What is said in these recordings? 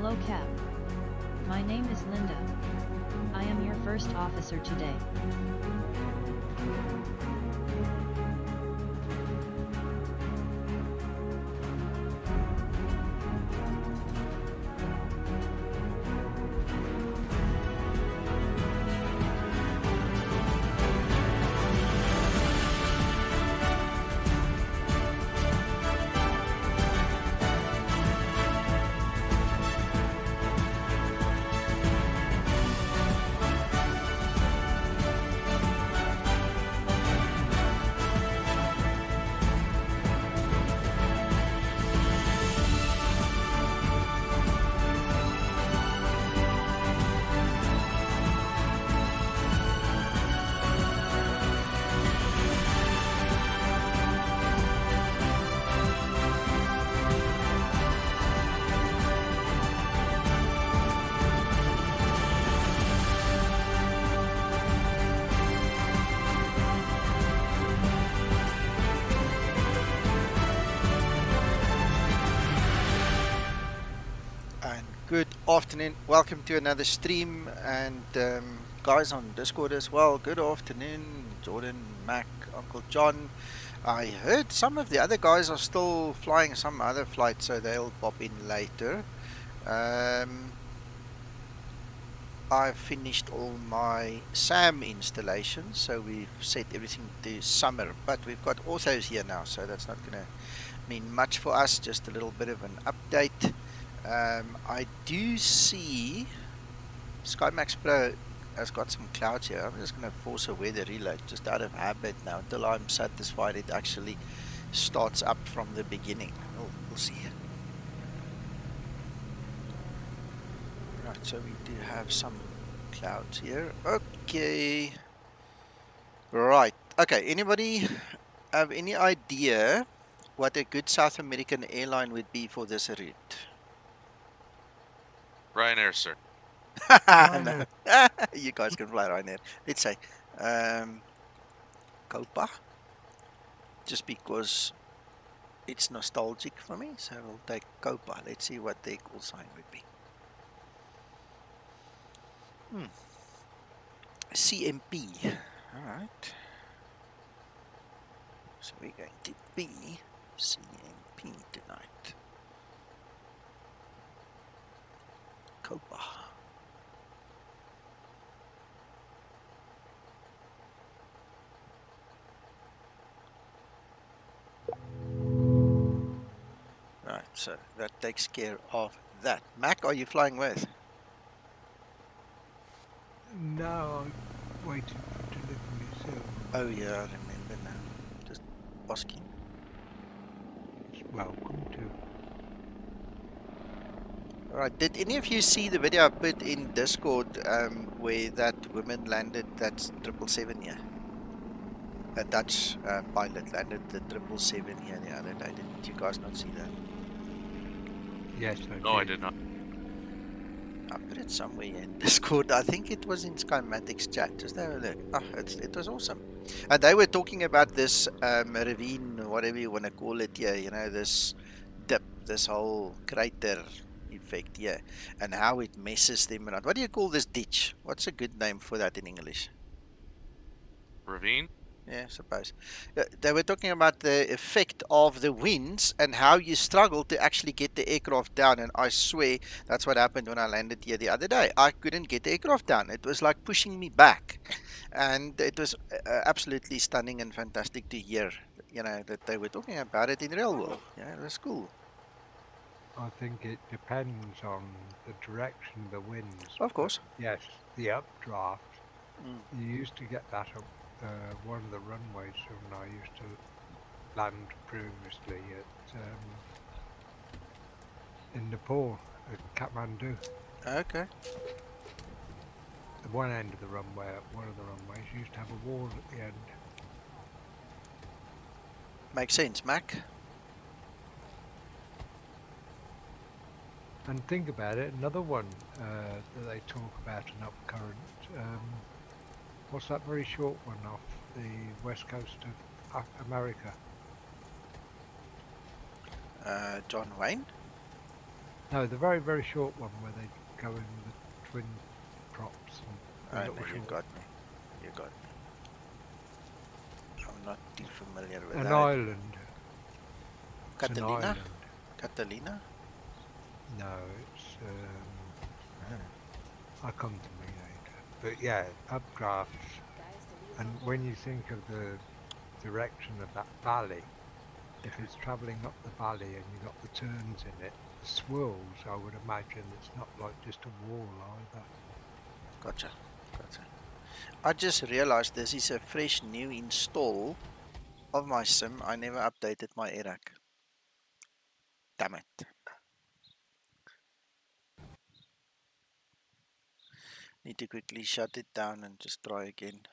Hello Cap. My name is Linda. I am your first officer today. Good afternoon, welcome to another stream, and guys on Discord as well, good afternoon, Jordan, Mac, Uncle John. I heard some of the other guys are still flying some other flight, so they'll pop in later. I've finished all my SAM installations, so we've set everything to summer, but we've got autos here now, so that's not going to mean much for us, just a little bit of an update. I do see SkyMax Pro has got some clouds here. I'm just going to force a weather reload just out of habit now until I'm satisfied it actually starts up from the beginning. We'll see. Right, so we do have some clouds here. Okay. Right. Okay, anybody have any idea what a good South American airline would be for this route? Ryanair, sir. No. You guys can fly Ryanair. Let's say Copa, just because it's nostalgic for me, so we'll take Copa. Let's see what their call sign would be. CMP. Alright. So we're going to be CMP tonight. Copa. Right, so that takes care of that. Mac, are you flying with? No, I'm waiting for delivery soon. Oh yeah, I remember now. Just asking. It's welcome to. Alright, did any of you see the video I put in Discord where that woman landed that 777 here? A Dutch pilot landed the 777 here the other day. Did you guys not see that? Yes, I No, I did not. I put it somewhere in Discord. I think it was in Skymatic's chat. Just have a look. Oh, it was awesome. And they were talking about this ravine, whatever you want to call it here, you know, this dip, this whole crater effect here, and how it messes them around. What do you call this ditch? What's a good name for that in English? Ravine? Yeah, I suppose. They were talking about the effect of the winds and how you struggle to actually get the aircraft down. And I swear that's what happened when I landed here the other day. I couldn't get the aircraft down. It was like pushing me back. And it was absolutely stunning and fantastic to hear, you know, that they were talking about it in real world. Yeah, it was cool. I think it depends on the direction of the winds. Of course. Yes, the updraft. Mm. You used to get that up one of the runways when I used to land previously at in Nepal at Kathmandu. Okay. At one end of the runway, at one of the runways, used to have a wall at the end. Makes sense, Mac. And think about it, another one that they talk about, an upcurrent. What's that very short one off the west coast of America? John Wayne? No, the very, very short one where they go in the twin props and the Oh little no, you short. got me. You got me. I'm not too familiar with An that. island. It's an Catalina? island. Catalina? No, it's Uh-huh. I come to me later. But yeah, updrafts. And when you think of the direction of that valley, if it's travelling up the valley and you've got the turns in it, the swirls, I would imagine it's not like just a wall either. Gotcha. Gotcha. I just realized this is a fresh new install of my sim. I never updated my ERAC. Damn it. Need to quickly shut it down and just try again.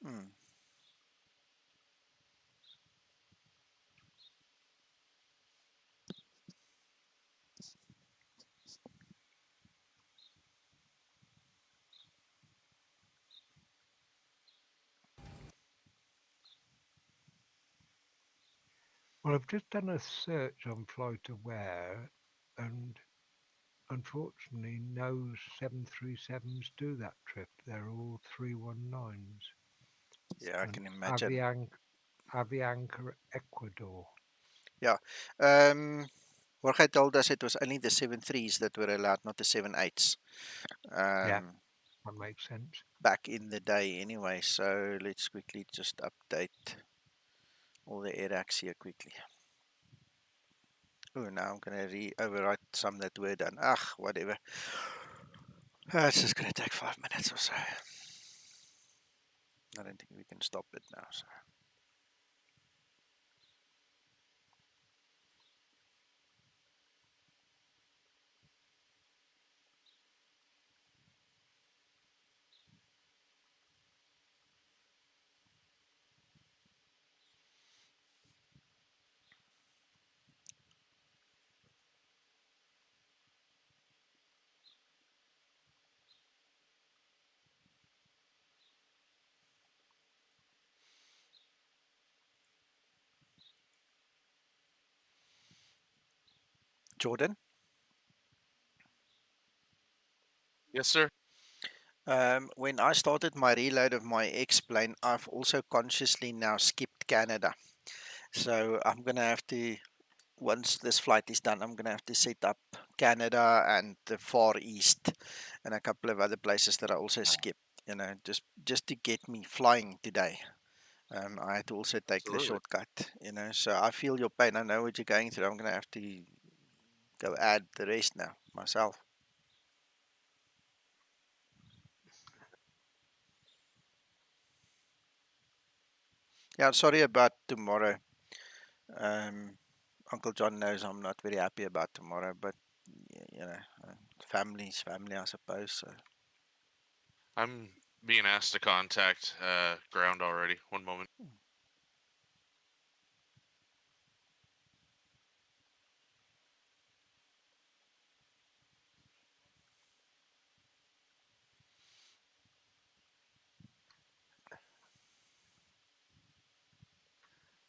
Hmm. Well, I've just done a search on Fly to Where, and unfortunately, no 737s do that trip. They're all 319s. Yeah, I And can imagine. Avianca Ecuador. Yeah. Jorge told us it was only the 7.3s that were allowed, not the 7.8s. Yeah, that makes sense. Back in the day anyway. So let's quickly just update all the ERACs here quickly. Oh, now I'm going to overwrite some that were done. Ah, whatever. It's just going to take 5 minutes or so. I don't think we can stop it now. So. Jordan, Yes, sir. when I started my reload of my X-Plane, I've also consciously now skipped Canada. So I'm going to have to, once this flight is done, I'm going to have to set up Canada and the Far East and a couple of other places that I also skipped, just to get me flying today. I had to also take the Absolutely. shortcut, so I feel your pain. I know what you're going through. I'm going to have to go add the rest now myself. Yeah, sorry about tomorrow. Um, Uncle John knows I'm not very happy about tomorrow, but family's family, I suppose. So. I'm being asked to contact ground already. One moment.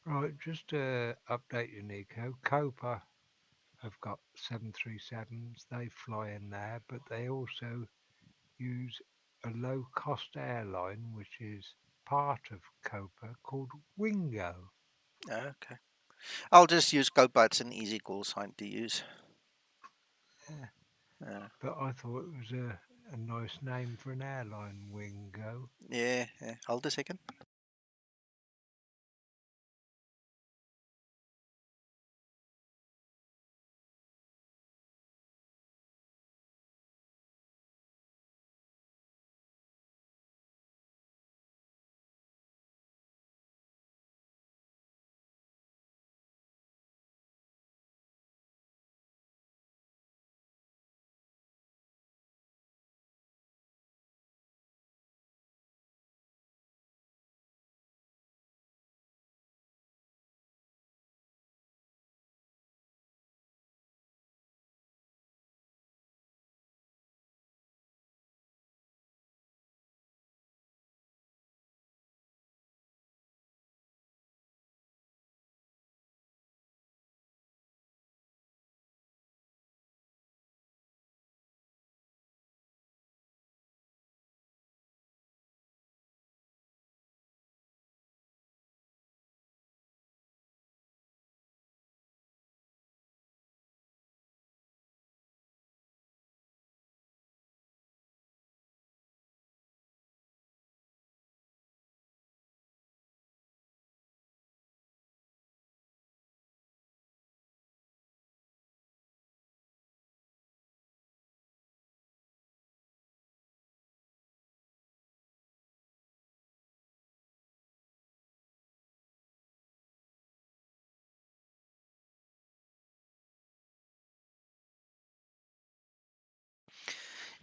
Right, just to update you, Nico, Copa have got 737s. They fly in there, but they also use a low-cost airline, which is part of Copa, called Wingo. Okay. I'll just use Copa. It's an easy call sign to use. Yeah, Uh, but I thought it was a nice name for an airline, Wingo. yeah. Hold a second.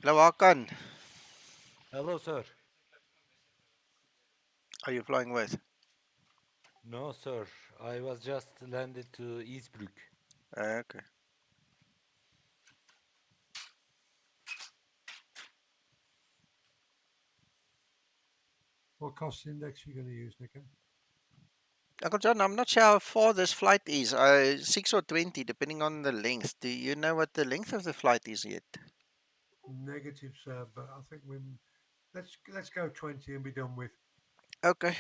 Hello, Hakan. Hello, sir. Are you flying with? No, sir. I was just landed to Eastbrook. Okay. What cost index are you going to use, Nico? Uncle John, I'm not sure how far this flight is. 6 or 20, depending on the length. Do you know what the length of the flight is yet? Negative, sir, but I think let's go 20 and be done with. Okay.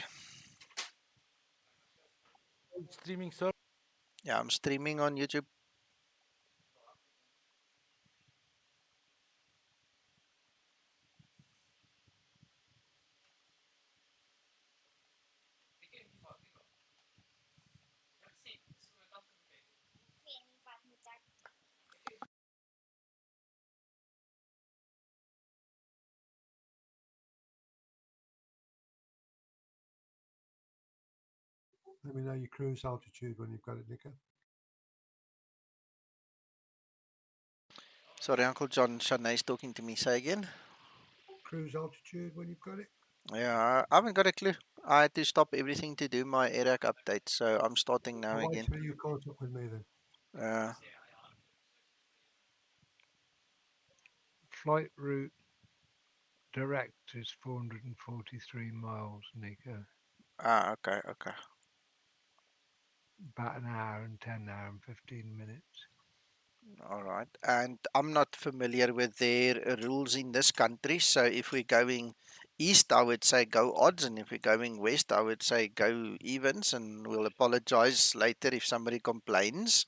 Streaming, sir. Yeah, I'm streaming on YouTube. Let me know your cruise altitude when you've got it, Nico. Sorry, Uncle John, Shanae's talking to me. Say again? Cruise altitude when you've got it. Yeah, I haven't got a clue. I had to stop everything to do my ARAC update, so I'm starting now I'll wait again. till you caught up with me then. Flight route direct is 443 miles, Nico. Okay, okay. About an hour and 15 minutes. All right. And I'm not familiar with their rules in this country, so if we're going east, I would say go odds, and if we're going west, I would say go evens, and we'll apologize later if somebody complains.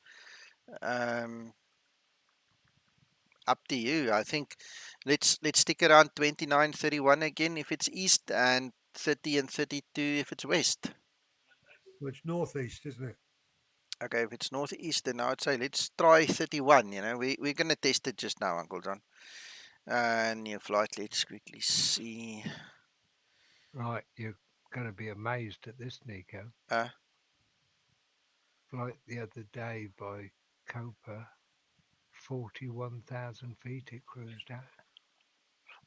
Um, Up to you. I think let's stick around 29:31 again if it's east, and 30 and 32 if it's west. Well, it's northeast, isn't it? Okay, if it's northeast, then I'd say let's try 31. We're gonna test it just now, Uncle John. New flight. Let's quickly see. Right, you're going to be amazed at this, Nico. Uh, Flight the other day by Copa, 41,000 feet it cruised at.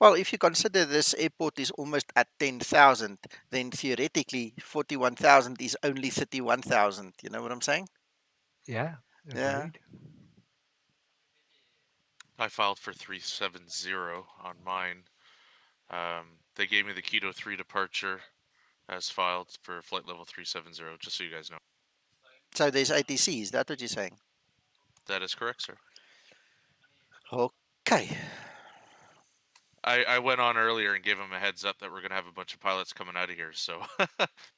well, if you consider this airport is almost at 10,000, then theoretically 41,000 is only 31,000. You know what I'm saying? Yeah, Yeah. agreed. I filed for 370 on mine. They gave me the Quito 3 departure as filed for flight level 370, just so you guys know. So there's ATC. Is that what you're saying? That is correct, sir. Okay. I went on earlier and gave them a heads up that we're going to have a bunch of pilots coming out of here, so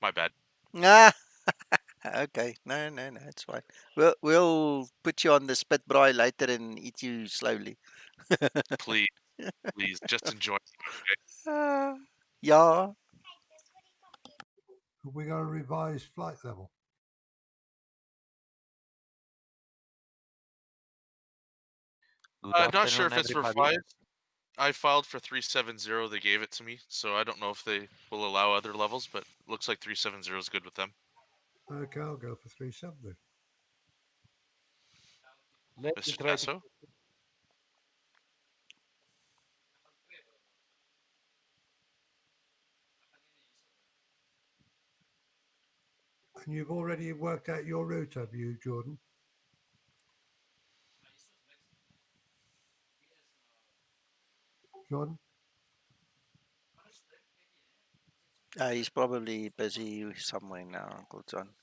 my bad. Ah, okay. No, it's fine. We'll put you on the spit braai later and eat you slowly. Please, please, just enjoy. Yeah. Have we got a revised flight level? Good Not sure afternoon, if it's everybody. revised. I filed for 370. They gave it to me, so I don't know if they will allow other levels, but looks like 370 is good with them. Okay, I'll go for 370. Let me Mr. try to. Tasso? And you've already worked out your route, have you, Jordan? Jordan? He's probably busy somewhere now, Uncle John.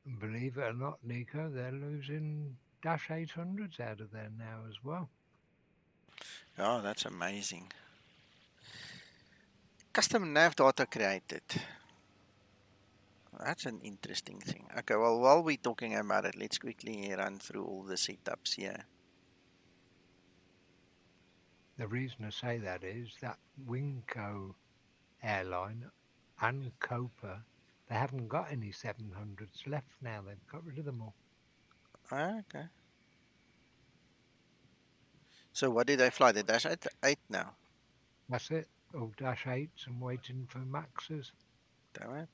And believe it or not, Nico, they're losing Dash 800s out of there now as well. Oh, that's amazing. Custom nav data created. That's an interesting thing. Okay, well, while we're talking about it, let's quickly run through all the setups here. The reason I say that is that Winco airline and Copa, they haven't got any 700s left now. They've got rid of them all. Okay. So what did they fly? The Dash 8 now? That's it. All Dash 8s and waiting for Maxes. Damn it.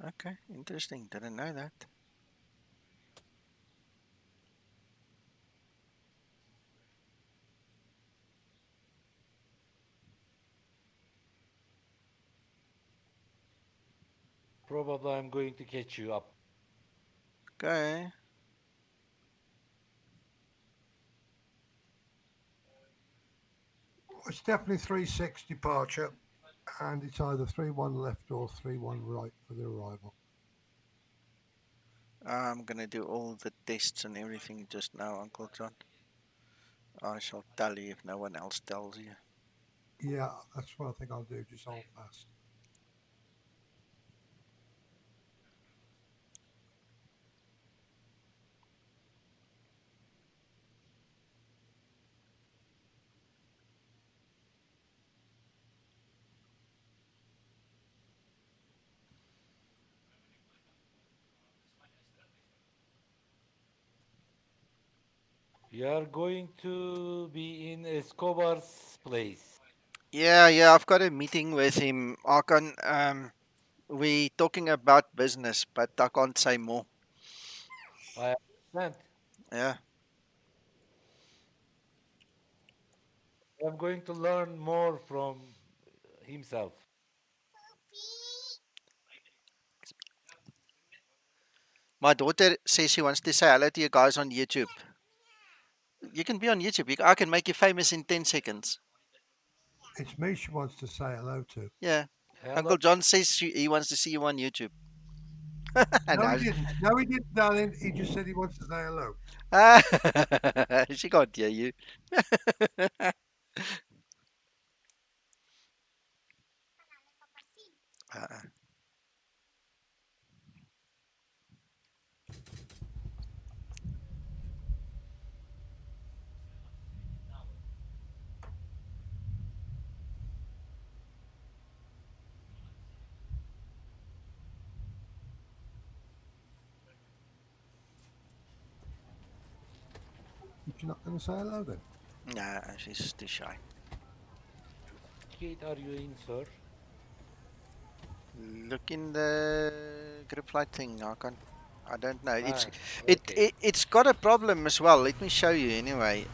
Okay, interesting. Didn't know that. Probably I'm going to catch you up. Okay. It's definitely 3-6 departure, and it's either 3-1 left or 3-1 right for the arrival. I'm gonna do all the tests and everything just now, Uncle John. I shall tell you if no one else tells you. Yeah, that's what I think I'll do, just hold fast. You are going to be in Escobar's place. Yeah, I've got a meeting with him. We talking about business, but I can't say more. I understand. Yeah. I'm going to learn more from himself. My daughter says she wants to say hello to you guys on YouTube. You can be on YouTube. I can make you famous in 10 seconds. It's me she wants to say hello to. Yeah. Hello. Uncle John says he wants to see you on YouTube. No, No. he didn't. No, he didn't, darling. He just said he wants to say hello. She can't hear you. Uh-uh. But you're not going to say hello then? Nah, she's too shy. Gate are you in, sir? Look in the group flight thing, I don't know. Okay. It's got a problem as well. Let me show you anyway.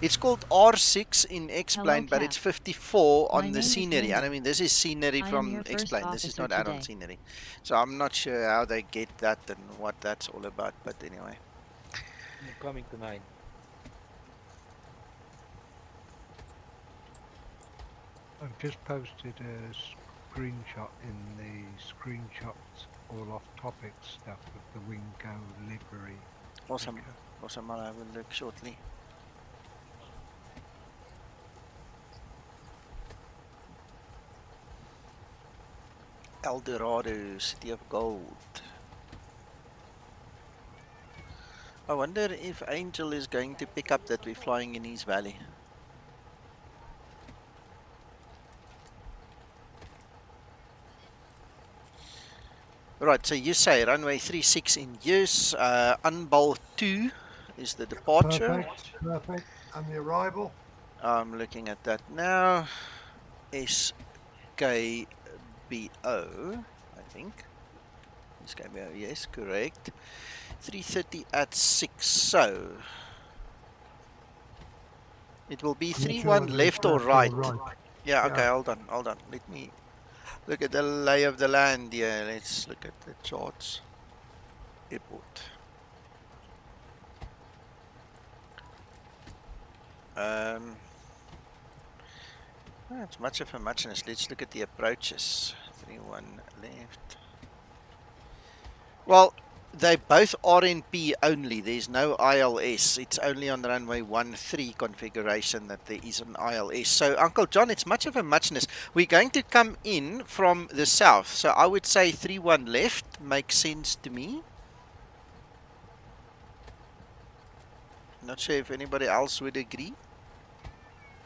It's called R6 in X-Plane, but it's Cap. 54 My on the name is scenery. And I Linda. mean, this is scenery I am from your first X-Plane. This is officer not add-on today. scenery. So I'm not sure how they get that and what that's all about. But anyway. I'm coming to 9. I've just posted a screenshot in the screenshots all off topic stuff of the Wingo livery. Awesome. sticker. Awesome. I'll have a look shortly. El Dorado, City of Gold. I wonder if Angel is going to pick up that we're flying in his valley. Right, so you say runway 36 in use. ANBAL 2 is the departure. Perfect. And the arrival? I'm looking at that now. SKBO, I think. SKBO, yes, correct. 3:30 at 6. So it will be I'm not sure 3-1 whether left it's or left or right. right. Yeah, okay, Yeah. hold on. Let me look at the lay of the land here. Let's look at the charts. Airport. It's much of a muchness. Let's look at the approaches. 3-1 left. Well, they both RNP only. There's no ILS. It's only on runway 13 configuration that there is an ILS. So, Uncle John, it's much of a muchness. We're going to come in from the south. So I would say 3-1 left makes sense to me. Not sure if anybody else would agree.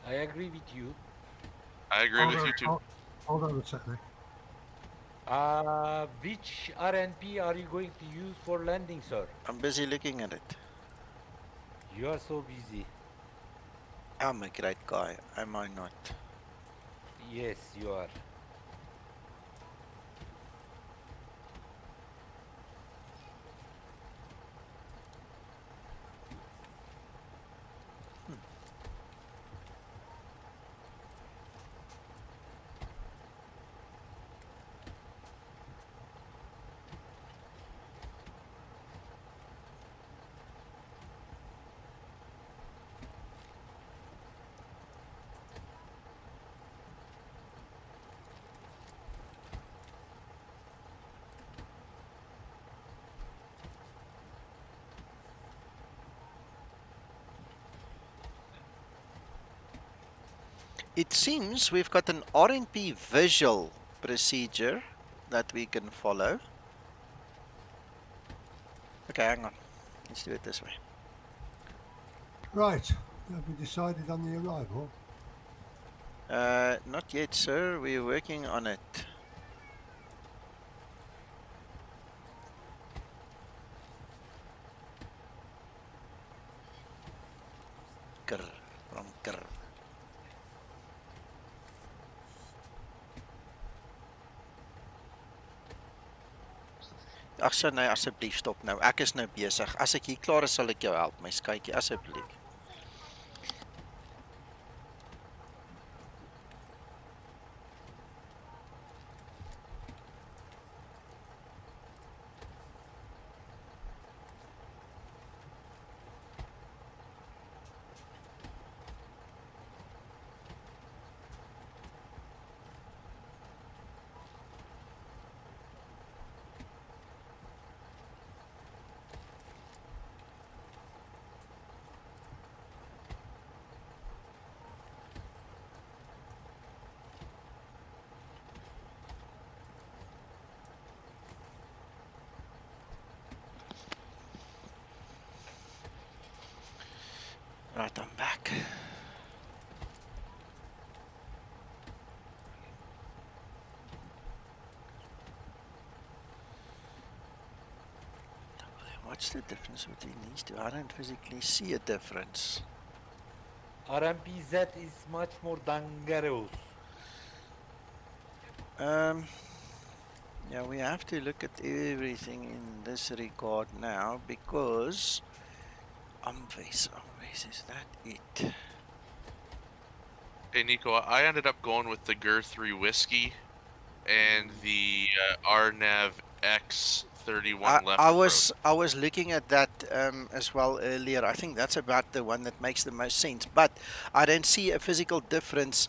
I agree with you. I agree with you too. Hold on a second. Which RNP are you going to use for landing, sir? I'm busy looking at it. You are so busy. I'm a great guy, am I not? Yes, you are. It seems we've got an RNP visual procedure that we can follow. Okay, hang on. Let's do it this way. Right. Have we decided on the arrival? Not yet, sir. We're working on it. Grr, from grr. Ag so nee, asseblief stop nou. Ek is nou besig. As ek hier klaar is, sal ek jou help, my skytjie, asseblief. Right, I'm back. What's the difference between these two? I don't physically see a difference. RMPZ is much more dangerous. Yeah, we have to look at everything in this regard now because Amves, is that it? Hey Nico, I ended up going with the GER3 whiskey and the RNAV X31 left. I was looking at that as well earlier. I think that's about the one that makes the most sense. But I don't see a physical difference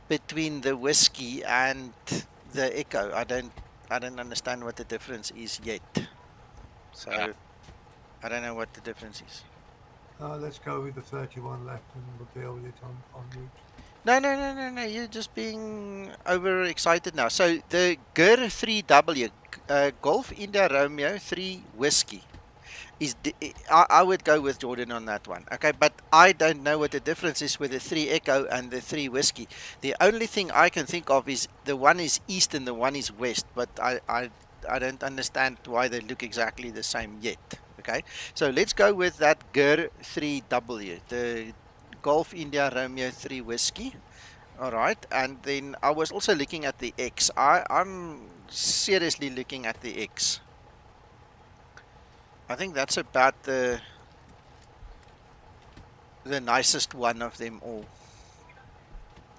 between the whiskey and the Echo. I don't understand what the difference is yet. So I don't know what the difference is. Let's go with the 31 left and we'll deal with it on route. No. You're just being overexcited now. So the GER3W, Golf India Romeo 3 Whiskey, is I would go with Jordan on that one. Okay, but I don't know what the difference is with the 3 Echo and the 3 Whiskey. The only thing I can think of is the one is east and the one is west, but I don't understand why they look exactly the same yet. Okay, so let's go with that GER3W, the Golf India Romeo 3 Whiskey. Alright, and then I was also looking at the X. I'm seriously looking at the X. I think that's about the nicest one of them all.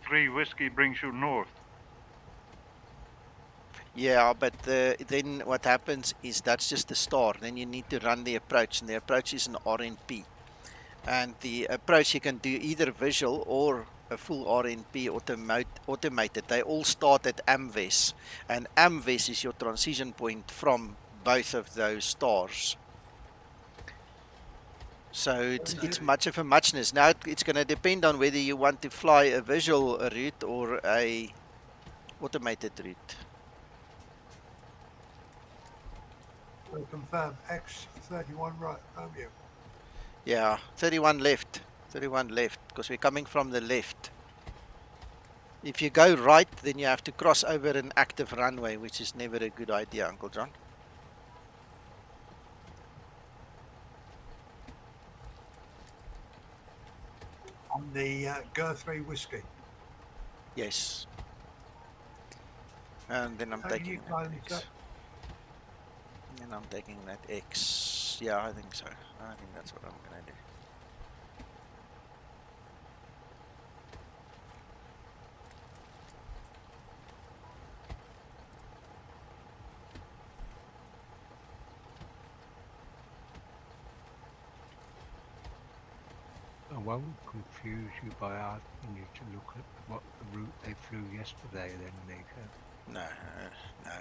3 whiskey brings you north. Yeah, but then what happens is that's just the star. Then you need to run the approach, and the approach is an RNP. And the approach you can do either visual or a full RNP automated. They all start at AMVES, and AMVES is your transition point from both of those stars. So it's much of a muchness. Now it's going to depend on whether you want to fly a visual route or a automated route. So confirm X31 right, Romeo. Yeah, 31 left, because we're coming from the left. If you go right, then you have to cross over an active runway, which is never a good idea, Uncle John. On the Gur 3 whiskey. Yes. And then I'm How do you taking that climb X. that? And I'm taking that X. Yeah, I think so. I think that's what I'm gonna do. I won't confuse you by asking you to look at what the route they flew yesterday then, Nika. No, no,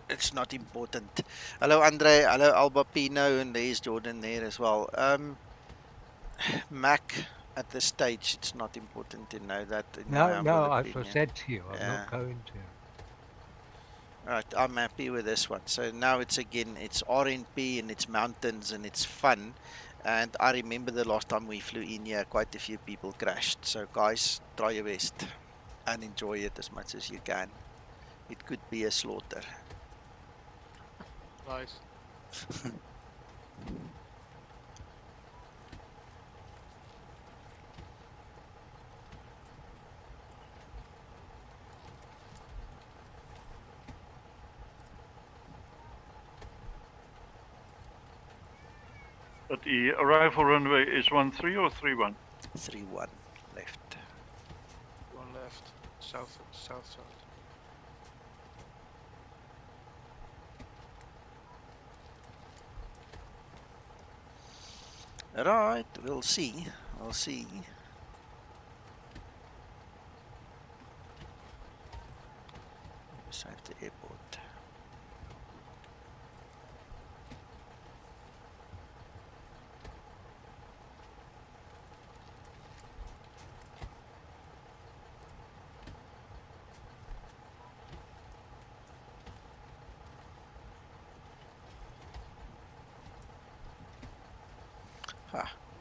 it's not important. Hello, Andre. Hello, Alba Pino, and there's Jordan there as well. Mac, at this stage, it's not important to know that, in my humble No, as I opinion. said to you, I'm Yeah. not going to. Right, I'm happy with this one. So now it's again, it's RNP and it's mountains and it's fun. And I remember the last time we flew in here, quite a few people crashed. So guys, try your best and enjoy it as much as you can. It could be a slaughter. Nice. But the arrival runway is 13 or 31? 3-1 left. One left. South, south, south. Right, we'll see. We'll see. Beside the airport.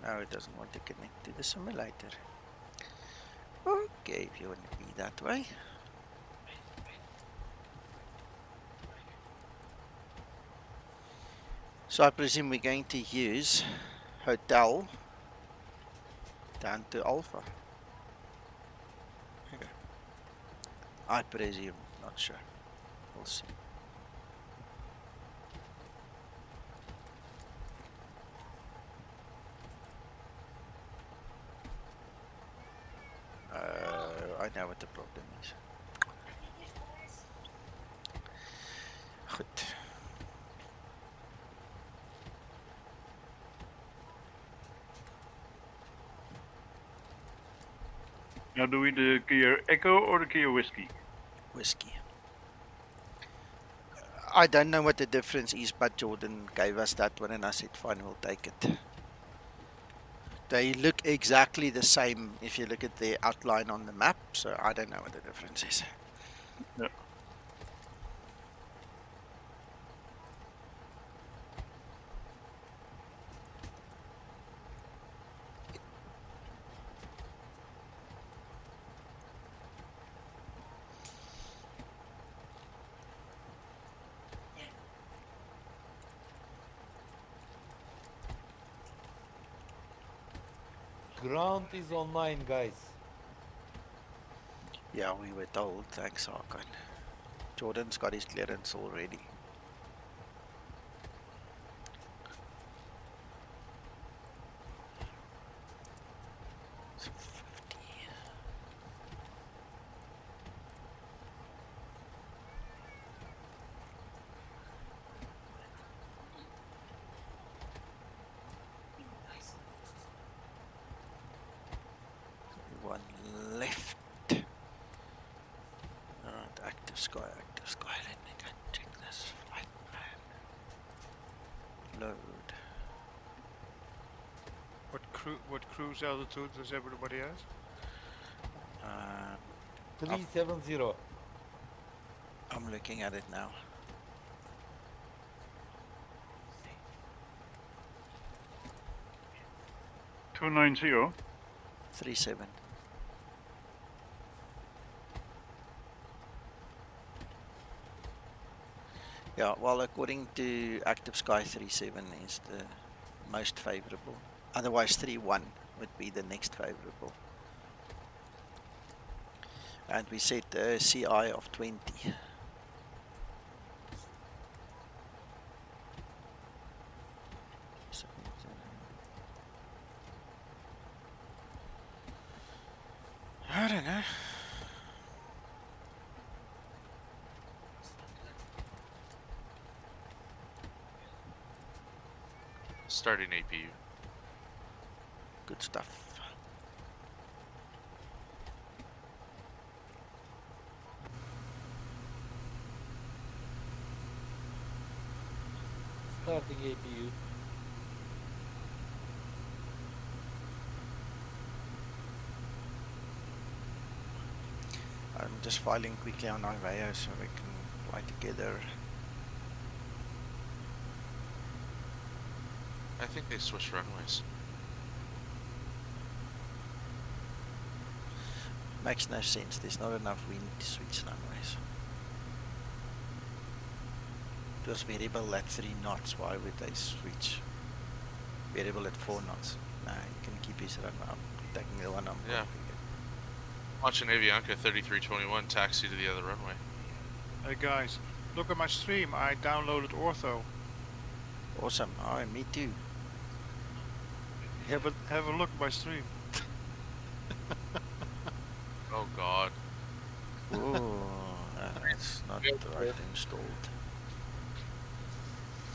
Now it doesn't want to connect to the simulator. Okay, if you want to be that way. So I presume we're going to use hotel down to Alpha. Okay. I presume, not sure. We'll see. I know what the problem is. Goed. Now do we the gear Echo or the gear Whiskey? Whiskey. I don't know what the difference is, but Jordan gave us that one and I said, fine, we'll take it. They look exactly the same if you look at the outline on the map, so I don't know what the difference is. Yeah. Ground is online, guys. Yeah, we were told. Thanks, Hakan. Jordan's got his clearance already. So 50. One left. Alright, active sky. Let me go check this flight plan. Load. What cruise altitude does everybody have? 370. I'm looking at it now. $290. 37. Yeah, well, according to Active Sky 37 is the most favorable. Otherwise 3-1 would be the next favorable. And we set a CI of 20. I don't know. Starting APU. Good stuff. Starting APU. I'm just filing quickly on Iveo so we can fly together. I think they switched runways. Makes no sense. There's not enough wind to switch runways. It was variable at 3 knots. Why would they switch? Variable at 4 knots. Nah, you can keep his run. I'm taking the one I'm Yeah. configured. Watching Avianca 3321 taxi to the other runway. Hey guys, look at my stream. I downloaded Ortho. Awesome. Oh, me too. Yeah, but have a look at my stream. Oh god. Oh, that's not right installed.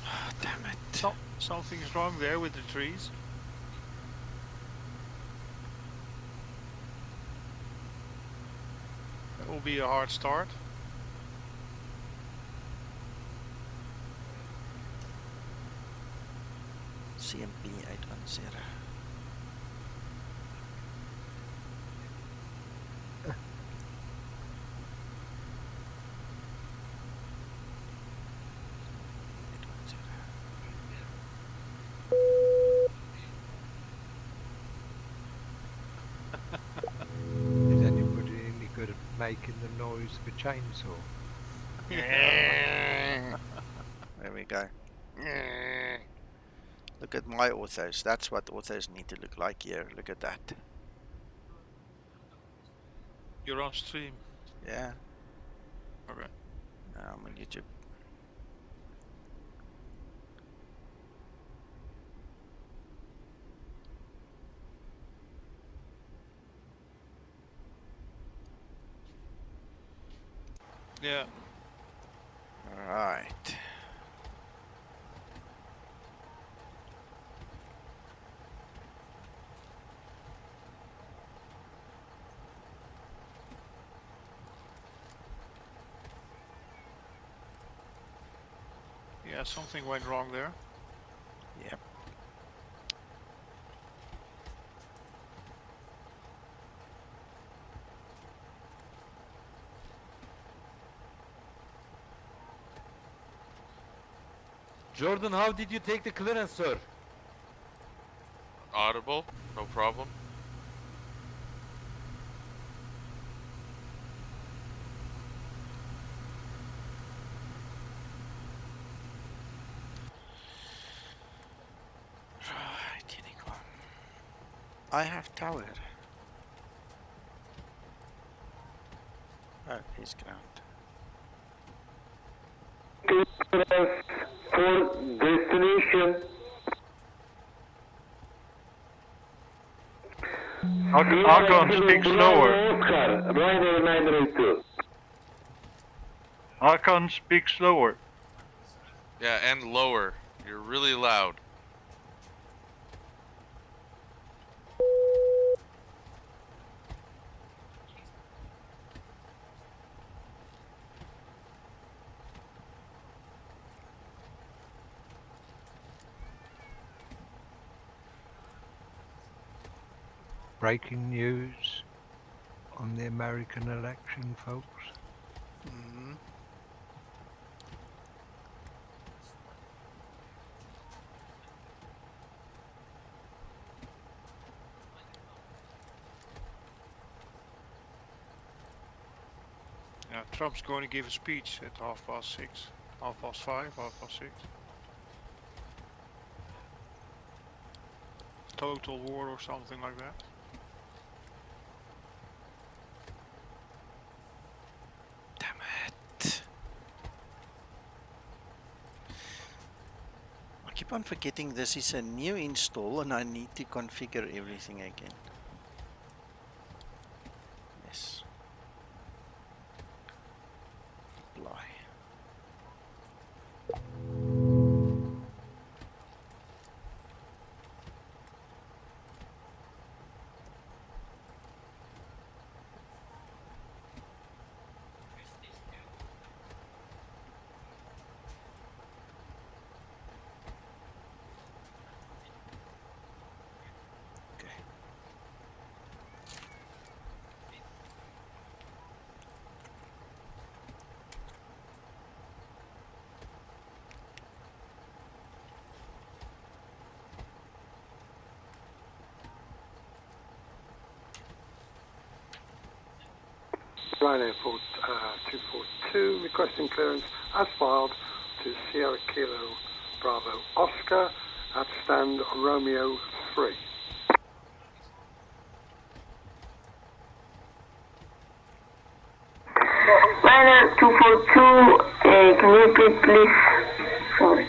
Oh, damn it. Something's wrong there with the trees. That will be a hard start. CMP 810. Is anybody any good at making the noise of a chainsaw? There we go. Look at my orthos. That's what orthos need to look like here. Look at that. You're on stream. Yeah. Okay. Now I'm on YouTube. Yeah. Alright. Yeah, something went wrong there. Yep. Jordan, how did you take the clearance, sir? Audible, no problem. Right, Unicorn. I have tower. Oh, he's ground. For destination. Hakon, speak slower. Oscar, Ryder 982. Hakon, speak slower. Yeah, and lower. You're really loud. Breaking news on the American election, folks. Mm-hmm. Yeah, Trump's going to give a speech at 6:30. 5:30, 6:30. Total War or something like that. Damn it. I keep on forgetting this is a new install and I need to configure everything again. Yes. Apply. Ryanair 242 requesting clearance as filed to Sierra Kilo Bravo Oscar at stand Romeo 3. Ryanair 242, can you repeat please? Sorry.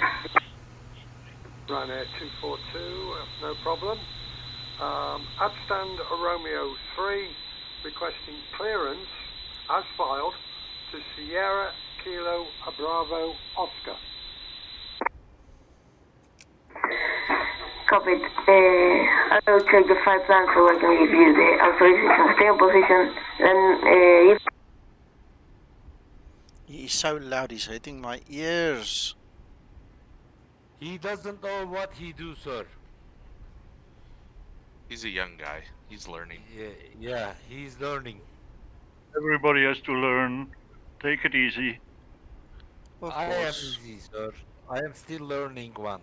Ryanair 242, no problem. At stand Romeo 3 requesting clearance as filed to Sierra Kilo Bravo Oscar. Copied. I will check the flight plan so I can give you the authorization. Stay in position. Then if He's so loud, he's hurting my ears. He doesn't know what he do, sir. He's a young guy. He's learning. Yeah, he's learning. Everybody has to learn. Take it easy. Of I am course. easy, sir. I am still learning one.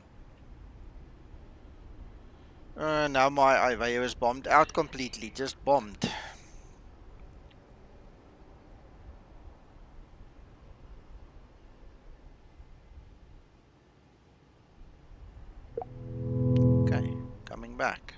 Now my IVA was bombed out completely, just bombed. Okay, coming back.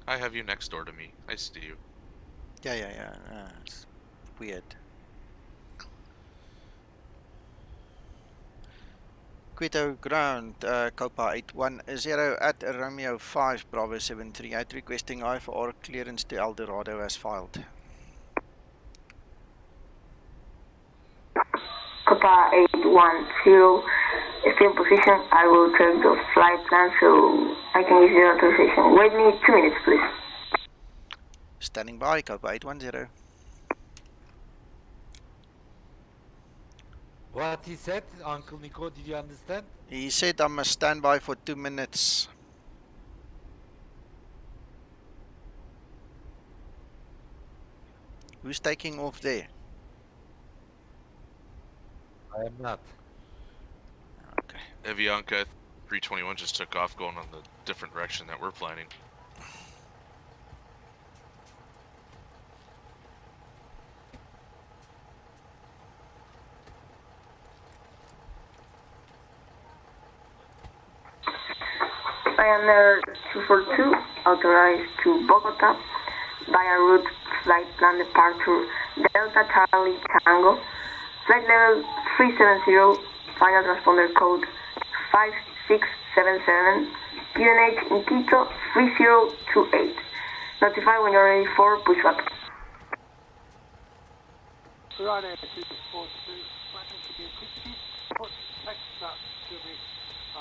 I have you next door to me. I see you. Yeah. It's weird. Quito ground, Copa 810 at Romeo 5 Bravo 738 requesting IFR clearance to El Dorado as filed. Copa 810, stay in position. I will check the flight plan so I can give you the authorization. Wait me 2 minutes, please. Standing by, Copa 810. What he said, Uncle Nico, did you understand? He said I must stand by for 2 minutes. Who's taking off there? I am not. Okay. Evianca 321 just took off going on the different direction that we're planning. Ryanair 242 authorized to Bogota via route flight plan departure Delta Charlie Tango, flight level 370, final transponder code 5677, QNH in Quito 3028. Notify when you're ready for pushback. Ryanair 242, could you put text that to me?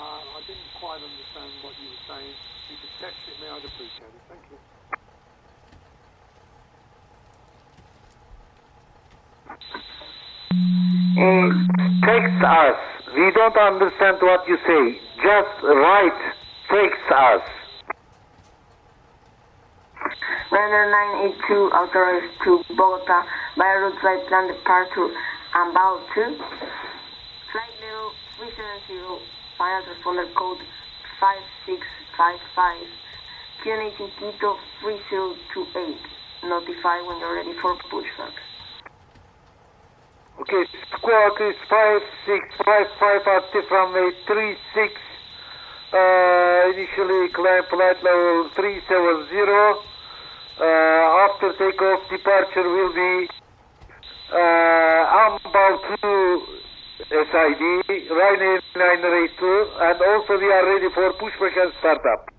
I didn't quite understand what you were saying. If you could text it me, I'd appreciate it. Thank you. Text us. We don't understand what you say. Just write. Text us. Ryanair 982 authorized to Bogota via route flight plan departure ANBAL 2, flight level 370, final transponder code 5655. QNH in Quito 3028. Notify when you're ready for pushback. Okay, squawk is 5655 active runway 36. Initially climb flight level 370. After takeoff, departure will be ANBAL 2 SID, Ryanair 982, and also we are ready for pushback and startup.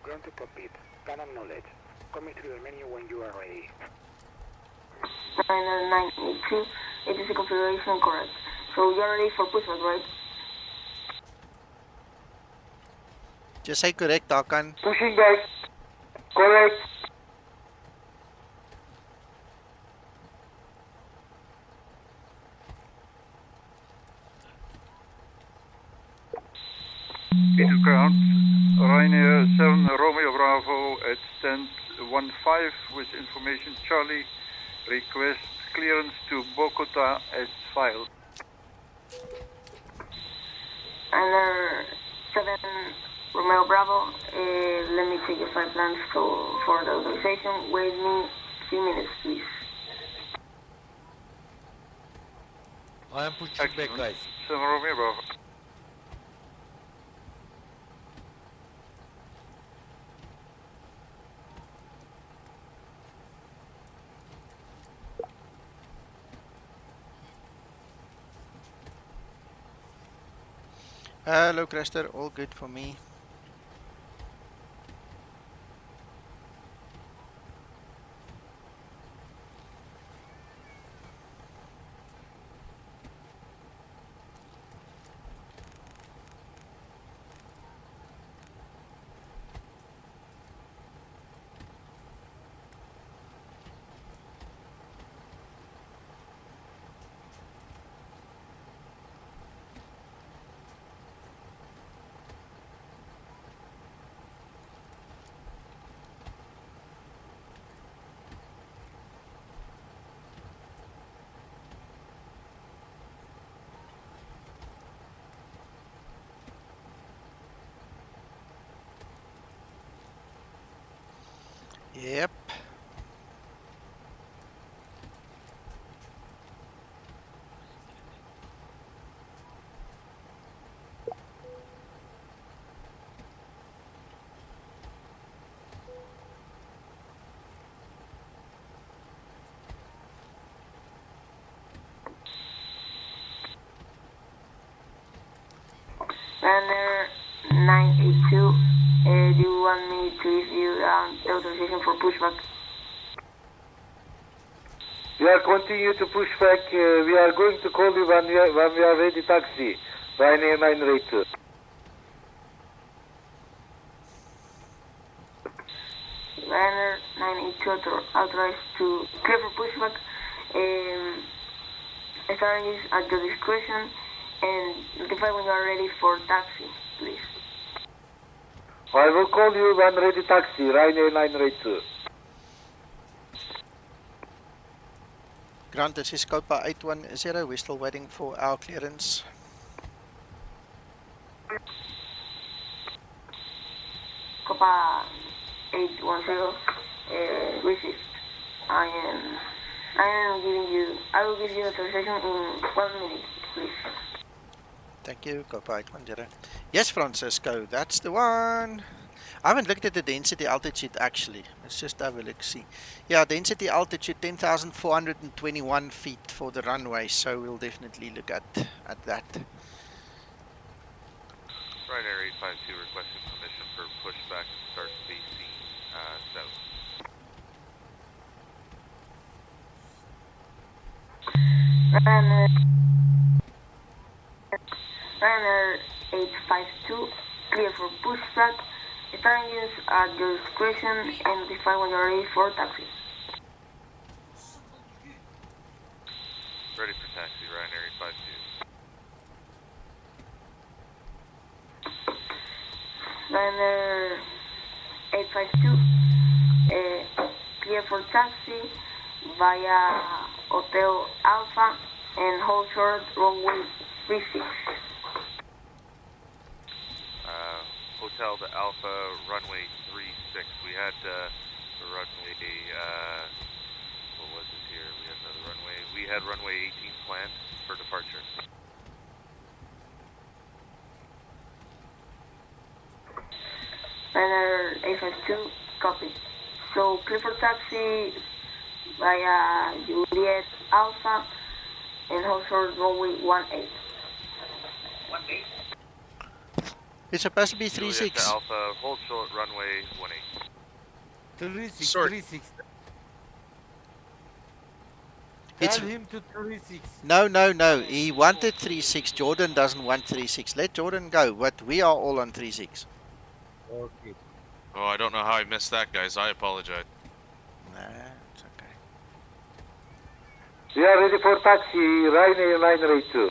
Ground to cockpit. Can acknowledge. Coming through the menu when you are ready. Ryanair 982, ATC configuration correct. So you're ready for pushback, right? Just say correct, Hakan. Pushing back. Correct. To ground, Ryanair 7 Romeo Bravo at stand 15 with information Charlie. Request clearance to Bogota as filed. Ryanair 7 Romeo Bravo, let me check your flight plans for the authorization. Wait me 3 minutes, please. I am pushing back, guys. 7 Romeo Bravo. Hello, Crester. All good for me. Yep. Ryanair 982, do you want me to give you the authorization for pushback? We are continue to push back. We are going to call you when we are ready. Taxi. Ryanair 982. Ryanair 982 authorized to clear for pushback. Starting is at your discretion, and notify when you are ready for taxi, please. I will call you when ready. Taxi. Ryanair 982. Grant, this is Copa 810. We're still waiting for our clearance. Copa 810, received. I will give you authorization in 1 minute, please. Thank you, Copa 810. Yes, Francisco, that's the one. I haven't looked at the density altitude actually. Let's just have a look, see. Yeah, density altitude 10,421 feet for the runway, so we'll definitely look at that. Ryanair 852 requesting permission for pushback and start facing south. Ryanair 852, clear for pushback. Starting is at your discretion, and notify when you're ready for taxi. Ready for taxi, Ryanair 852. Ryanair 852, clear for taxi via Hotel Alpha and hold short runway 36. Hotel to Alpha, runway 36. We had the runway, what was it here? We had another runway. We had runway 18 planned for departure. Runner 852, copy. So clear for taxi via Juliet Alpha and hold short runway 18. 18. It's supposed to be Juliet 36. to Alpha, hold short runway 18. 36, Sorry. 36. It's Tell him to 36. no. He wanted 36. Jordan doesn't want 36. Let Jordan go. But we are all on 36. Okay. Oh, I don't know how I missed that, guys. I apologize. Nah, it's okay. We are ready for taxi, Ryanair 982.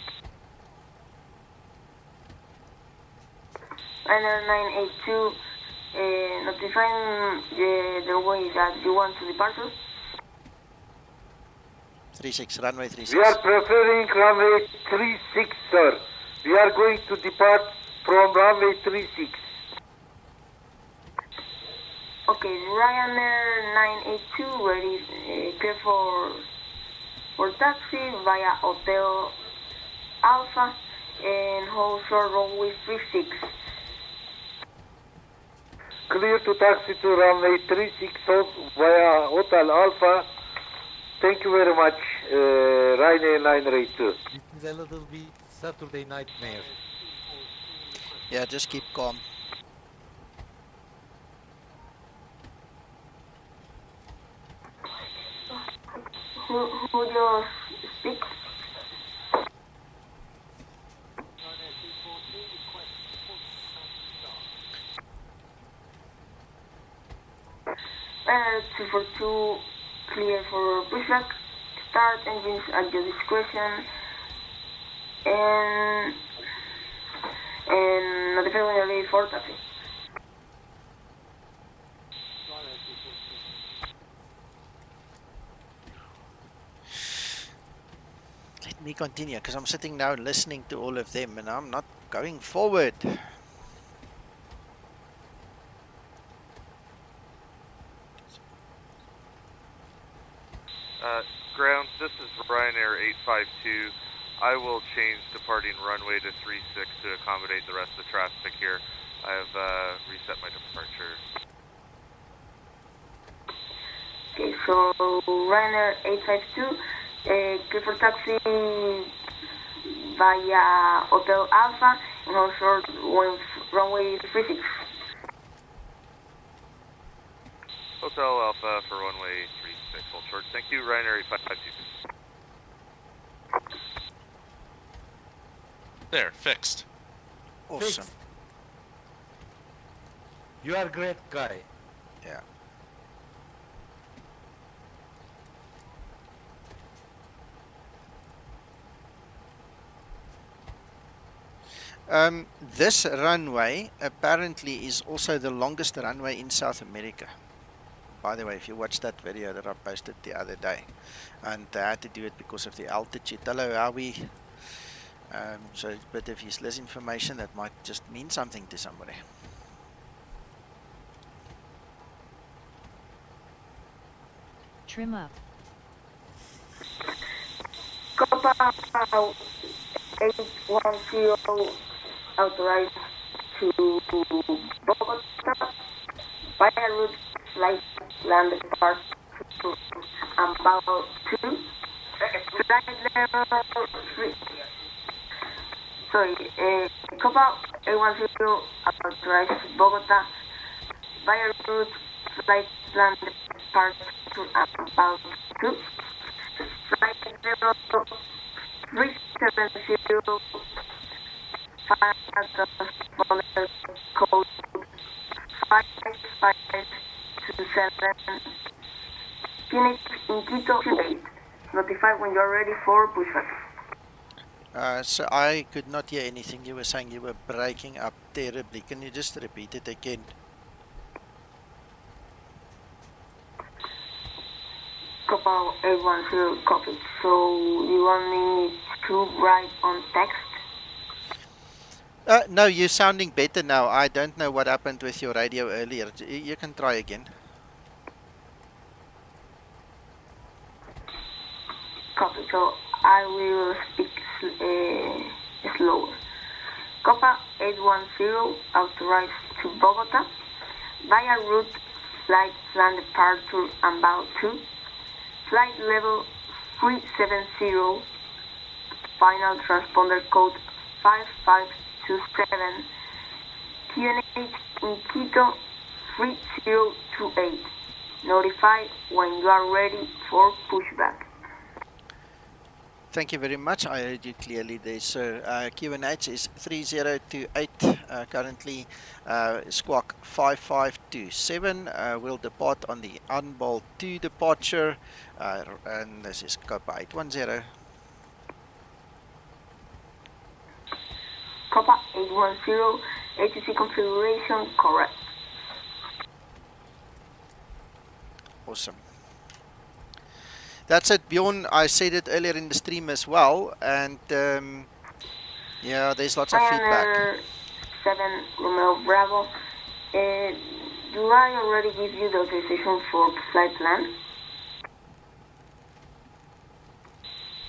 Runner 982, notifying the way that you want to departure. 36, runway 36. We are preferring runway 36, sir. We are going to depart from runway 36. Okay, Ryanair 982 ready, clear for taxi via Hotel Alpha and hold short runway 36. Clear to taxi to runway 36 via Hotel Alpha. Thank you very much, Ryanair 982. This is a little bit Saturday nightmare. Yeah, just keep calm. Who just speak? Runner 242 clear for pushback. Start engines at your discretion. And notify when you're ready for taxi. Let me continue, because I'm sitting now listening to all of them and I'm not going forward. Ground, this is Ryanair 852. I will change departing runway to 36 to accommodate the rest of the traffic here. I have reset my departure. Okay, so Ryanair 852, clear for taxi via Hotel Alpha and hold short runway 36. Hotel Alpha for runway 36, hold short. Thank you, Ryanair 852. There, fixed. Awesome. Fixed. You are great guy. Yeah. This runway apparently is also the longest runway in South America. By the way, if you watched that video that I posted the other day, and I had to do it because of the altitude. Hello, Howie. So a bit of useless information that might just mean something to somebody. Trim up. Copa 810 authorized to Bogota via route flight land depart to ANBAL 2. Flight level 3. Sorry, Copa 810 authorized to Bogota via route flight land depart to ANBAL 2. Flight level 370 code 5527 Phoenix in Quito. Notify when you're ready for pushback. So I could not hear anything. You were saying you were breaking up terribly. Can you just repeat it again? Copa 810 copy. So you want me to write on text? No, you're sounding better now. I don't know what happened with your radio earlier. You can try again. Copy, so I will speak slower. Copa 810 authorized to Bogota via route flight plan departure ANBAL 2, flight level 370, final transponder code 5527, QNH in Quito 3028. Notify when you are ready for pushback. Thank you very much. I heard you clearly there, sir. QNH is 3028, currently squawk 5527. Will depart on the ANBAL 2 departure, and this is Copa 810. Copa 810, ATC configuration correct. Awesome. That's it, Bjorn. I said it earlier in the stream as well, and yeah, there's lots of feedback. 7 Romeo Bravo. Do I already give you the authorization for flight plan?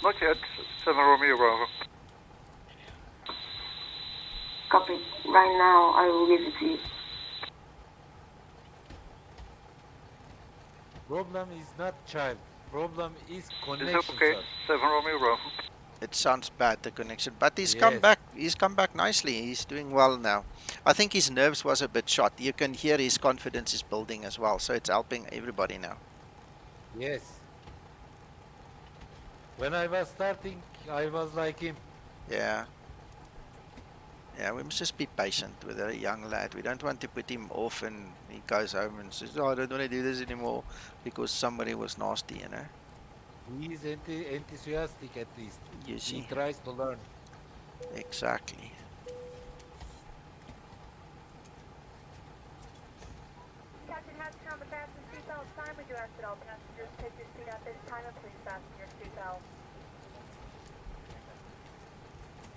Not yet. 7 Romeo Bravo. Copy. Right now, I will give it to you. Problem is not child. Problem is connection. Is that okay? Sir. 7 Romeo Bravo. It sounds bad, the connection, but he's come back. He's come back nicely. He's doing well now. I think his nerves was a bit shot. You can hear his confidence is building as well, so it's helping everybody now. Yes. When I was starting, I was like him. Yeah. Yeah, we must just be patient with a young lad. We don't want to put him off and he goes home and says, oh, I don't want to do this anymore because somebody was nasty, you know. He is enthusiastic at least. You see. He tries to learn. Exactly. Captain Hatchcom, fasten seatbelt sign. We do ask that all passengers take your seat at this time and please fasten your seatbelt.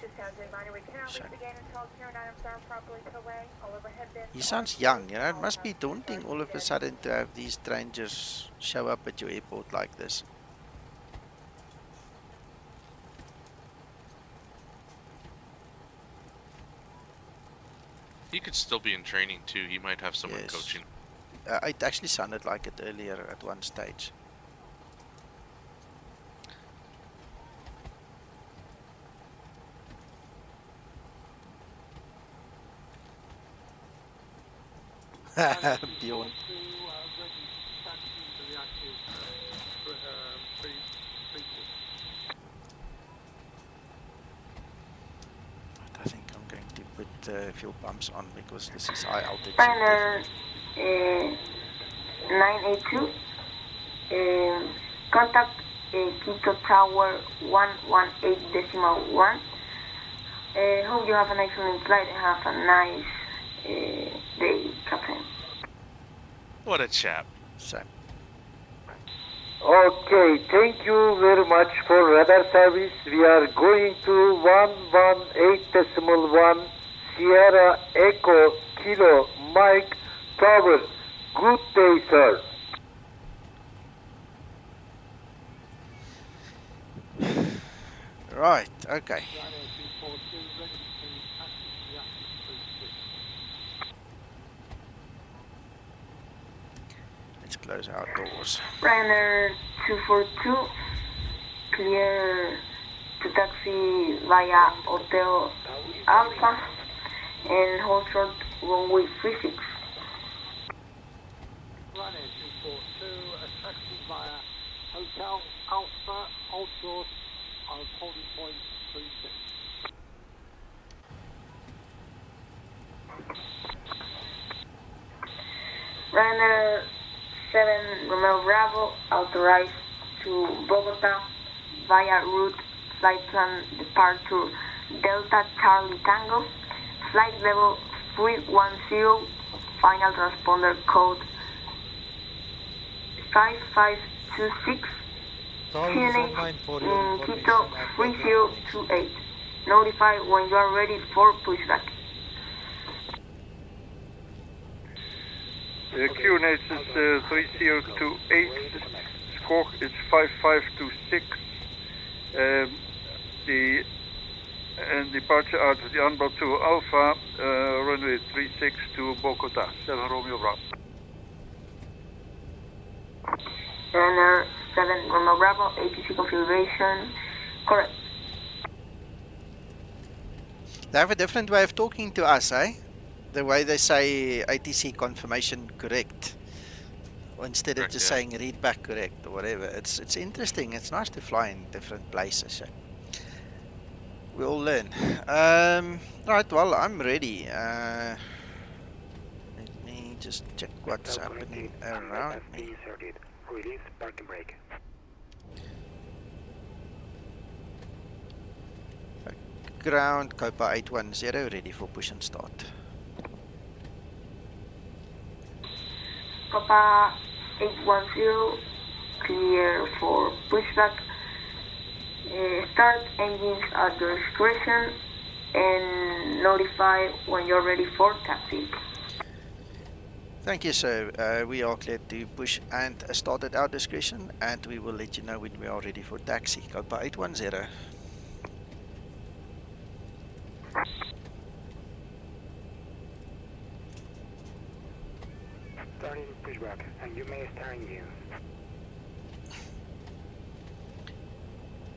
Just as a reminder, we cannot leave the gate until current items are properly put away. All overhead bins. He sounds young, you know. It must be daunting all of a sudden to have these strangers show up at your airport like this. He could still be in training too. He might have someone coaching. It actually sounded like it earlier at one stage. Bjorn. I think I'm going to put fuel pumps on because this is high altitude. Final 982. Contact Quito Tower 118.1. Hope you have an excellent flight and have a nice day, Captain. What a chap. So. Okay, thank you very much for radar service. We are going to 118.1 Sierra Echo Kilo Mike Tower. Good day, sir. Right, okay. Let's close our doors. Ryanair 242, clear to taxi via Hotel Alpha and hold short runway 36. Ryanair 242, a taxi via Hotel Alpha, hold short of holding point 36. Ryanair 7 Romeo Bravo authorized to Bogota via route flight plan departure Delta Charlie Tango, flight level 310, final transponder code 5526, QNH in Quito 3028. Notify when you are ready for pushback. QNH is 3028, score is 5526. The departure out of the ANBAL to Alpha, runway 36 to Bogota, 7 Romeo Bravo. Runner 7 Romeo Bravo, ATC configuration, correct. They have a different way of talking to us, eh? The way they say ATC confirmation correct. Or instead of just saying read back correct or whatever. It's interesting. It's nice to fly in different places. We all learn. Right, well, I'm ready. Let me just check what's happening around me. Release parking brake. Ground, Copa 810, ready for push and start. Copa 810, clear for pushback. Start engines at your discretion and notify when you're ready for taxi. Thank you, sir. We are cleared to push and start at our discretion, and we will let you know when we are ready for taxi. Copa 810. Starting pushback, and you may start engines.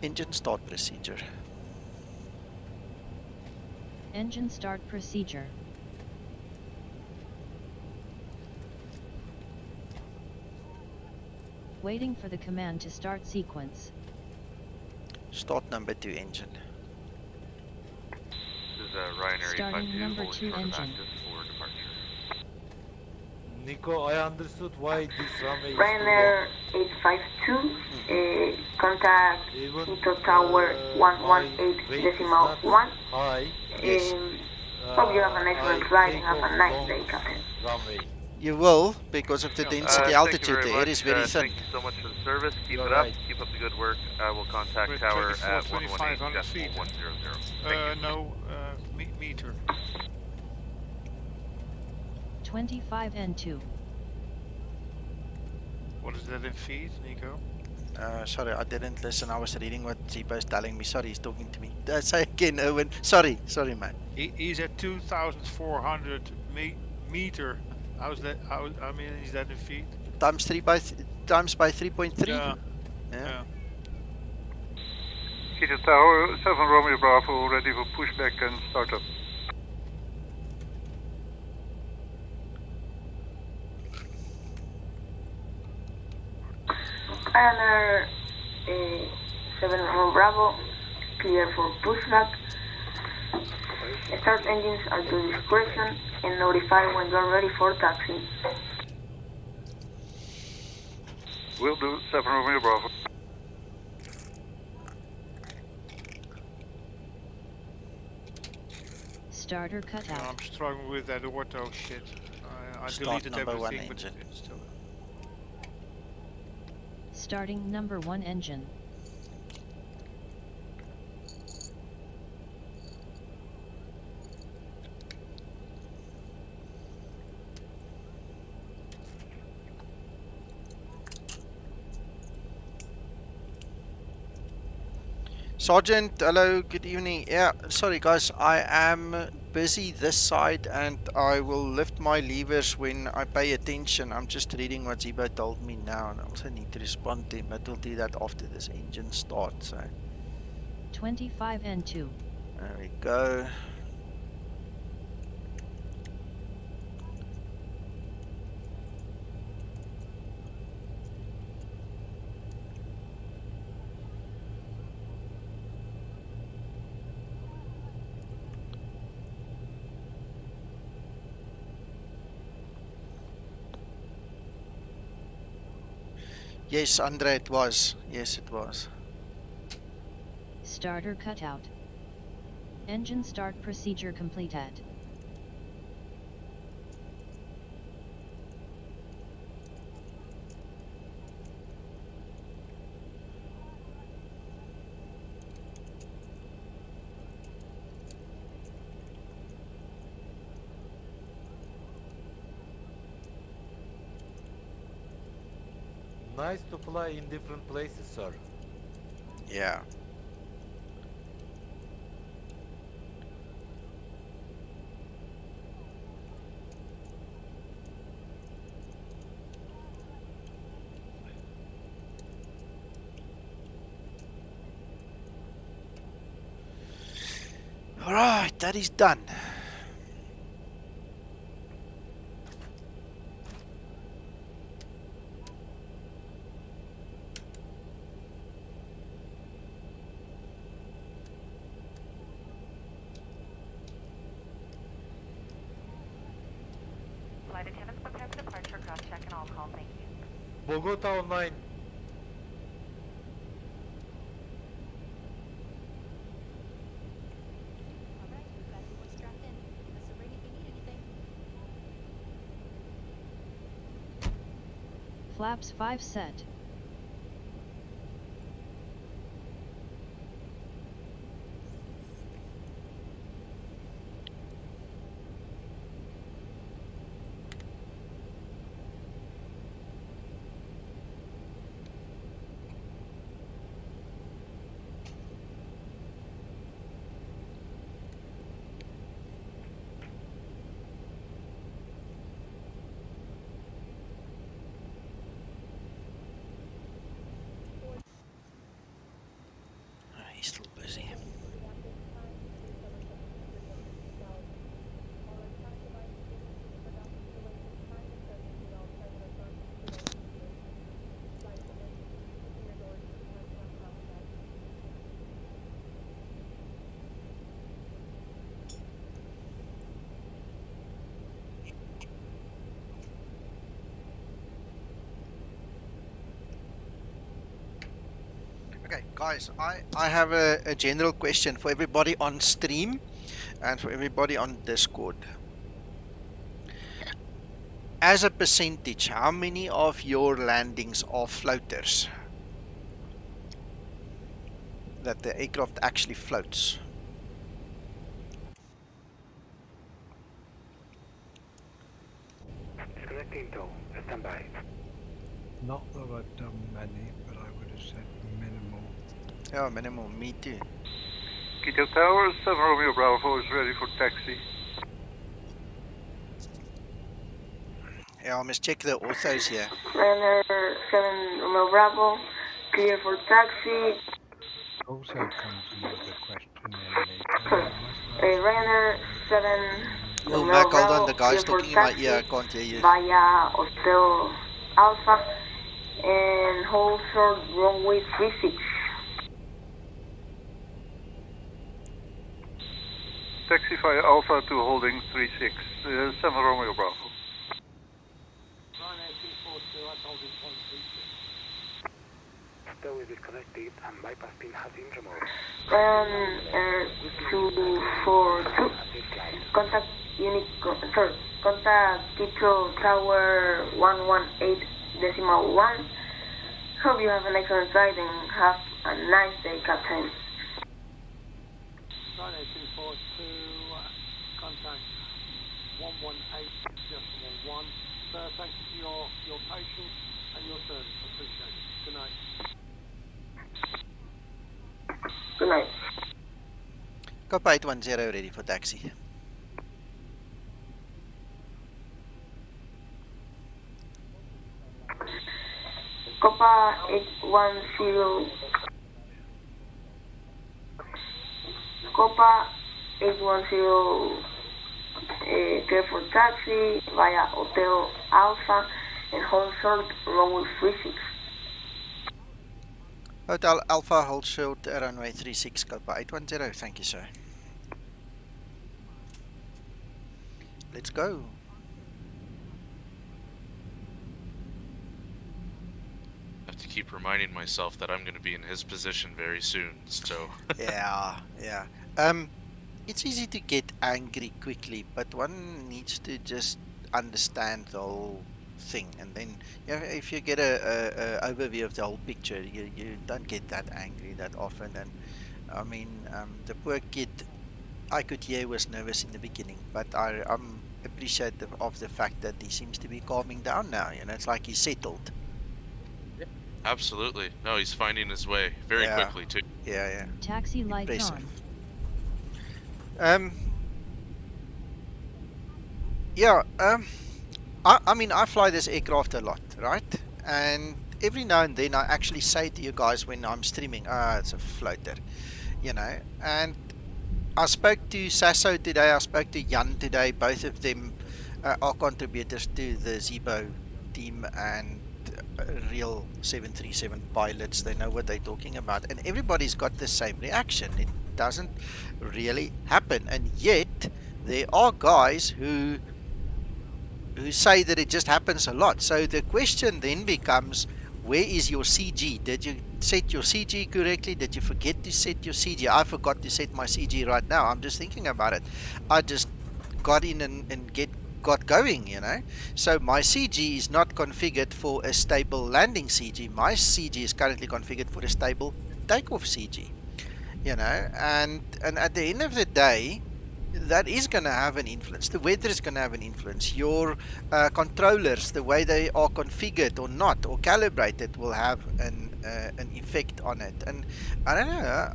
Engine start procedure. Engine start procedure. Waiting for the command to start sequence. Start number 2 engine. This is Ryanair Starting 852, number fully 2 short of engine. active for departure. Nico, I understood why this runway is Ryanair 852, contact Quito Tower 118.1. high. Yes. Hope you have an excellent flight and have a nice day, Captain. Runway. You will, because of the density altitude. The air is very thin. Thank you so much for the service. Keep You're it up. right. Keep up the good work. I will contact With tower 24, at 2500 feet. 118.100. No, meter. 25 N2. What is that in feet, Nico? Sorry, I didn't listen. I was reading what Zibo is telling me. Sorry, he's talking to me. Say again, Owen. Sorry, man. He's at 2,400 meter. How's that? I mean, is that in feet? Times 3.3. Yeah. Quito Tower, 7 Romeo Bravo, ready for pushback and startup. Ryanair 7 Romeo Bravo, clear for pushback. Start engines at your discretion and notify when you are ready for taxi. Will do, 7 Romeo Bravo. Starter cut out. I'm struggling with that auto shit. I Start deleted number 1 everything, but engine. it's still... Starting number 1 engine. Sergeant, hello, good evening. Yeah, sorry guys, I am busy this side and I will lift my levers when I pay attention. I'm just reading what Zibo told me now and I also need to respond to him, but we'll do that after this engine starts. So 25 N2. there we go. Yes, Andre, it was. Yes, it was. Starter cutout. Engine start procedure completed. Nice to fly in different places, sir. Yeah. Alright, that is done. Flight attendants prepare for departure, cross-check and all call, thank you. Bogota online. Alright, we've got everyone strapped in. Give us a ring if you need anything. Flaps 5 set. He's still busy. Okay, guys, I have a general question for everybody on stream and for everybody on Discord. As a percentage, how many of your landings are floaters? That the aircraft actually floats? Disconnecting tow. Stand by. Not that I've done many, but I would have said minimal. Yeah, minimal. Me too. Quito Tower, 7 Romeo Bravo is ready for taxi. Yeah, I must check the orthos here. Runner 7 Romeo Bravo, clear for taxi. Also comes another question in later. Runner 7 Oh, Romeo Mac, hold Bravo, on. The guy's clear for talking in my taxi ear. I can't hear you. via Hotel Alpha and hold short runway 36. Taxi via Alpha to holding 36, 7 Romeo Bravo. 98242, that's holding point 36. Tow is disconnected and bypass pin has been removed. Air 242. Contact unit, contact Quito Tower 118.1. Hope you have an excellent flight and have a nice day, Captain. 98242, contact 118.1. Sir, thank you for your patience and your service. I appreciate it. Good night. Good night. Copy 810 ready for taxi. Copa 810. Copa 810. Clear for taxi via Hotel Alpha and hold short runway 36. Hotel Alpha, hold short runway 36, Copa 810. Thank you, sir. Let's go. I have to keep reminding myself that I'm going to be in his position very soon, so... Yeah. It's easy to get angry quickly, but one needs to just understand the whole thing, and then if you get a overview of the whole picture, you don't get that angry that often. And I mean, the poor kid, I could hear he was nervous in the beginning, but I'm appreciative of the fact that he seems to be calming down now. You know, it's like he's settled. Absolutely. No, he's finding his way very Yeah. quickly too. Yeah. Taxi lights Impressive. on. Yeah. I mean, I fly this aircraft a lot, right? And every now and then I actually say to you guys when I'm streaming, it's a floater, you know. And I spoke to Sasso today, I spoke to Jan today. Both of them are contributors to the Zibo team and real 737 pilots. They know what they're talking about. And everybody's got the same reaction. It doesn't really happen. And yet, there are guys who say that it just happens a lot. So the question then becomes, where is your CG? Did you set your CG correctly? Did you forget to set your CG? I forgot to set my CG right now. I'm just thinking about it. I just got in and got going, you know. So my CG is not configured for a stable landing CG. My CG is currently configured for a stable takeoff CG, you know. And at the end of the day, that is going to have an influence. The weather is going to have an influence. Your controllers, the way they are configured or not, or calibrated, will have an effect on it. And I don't know,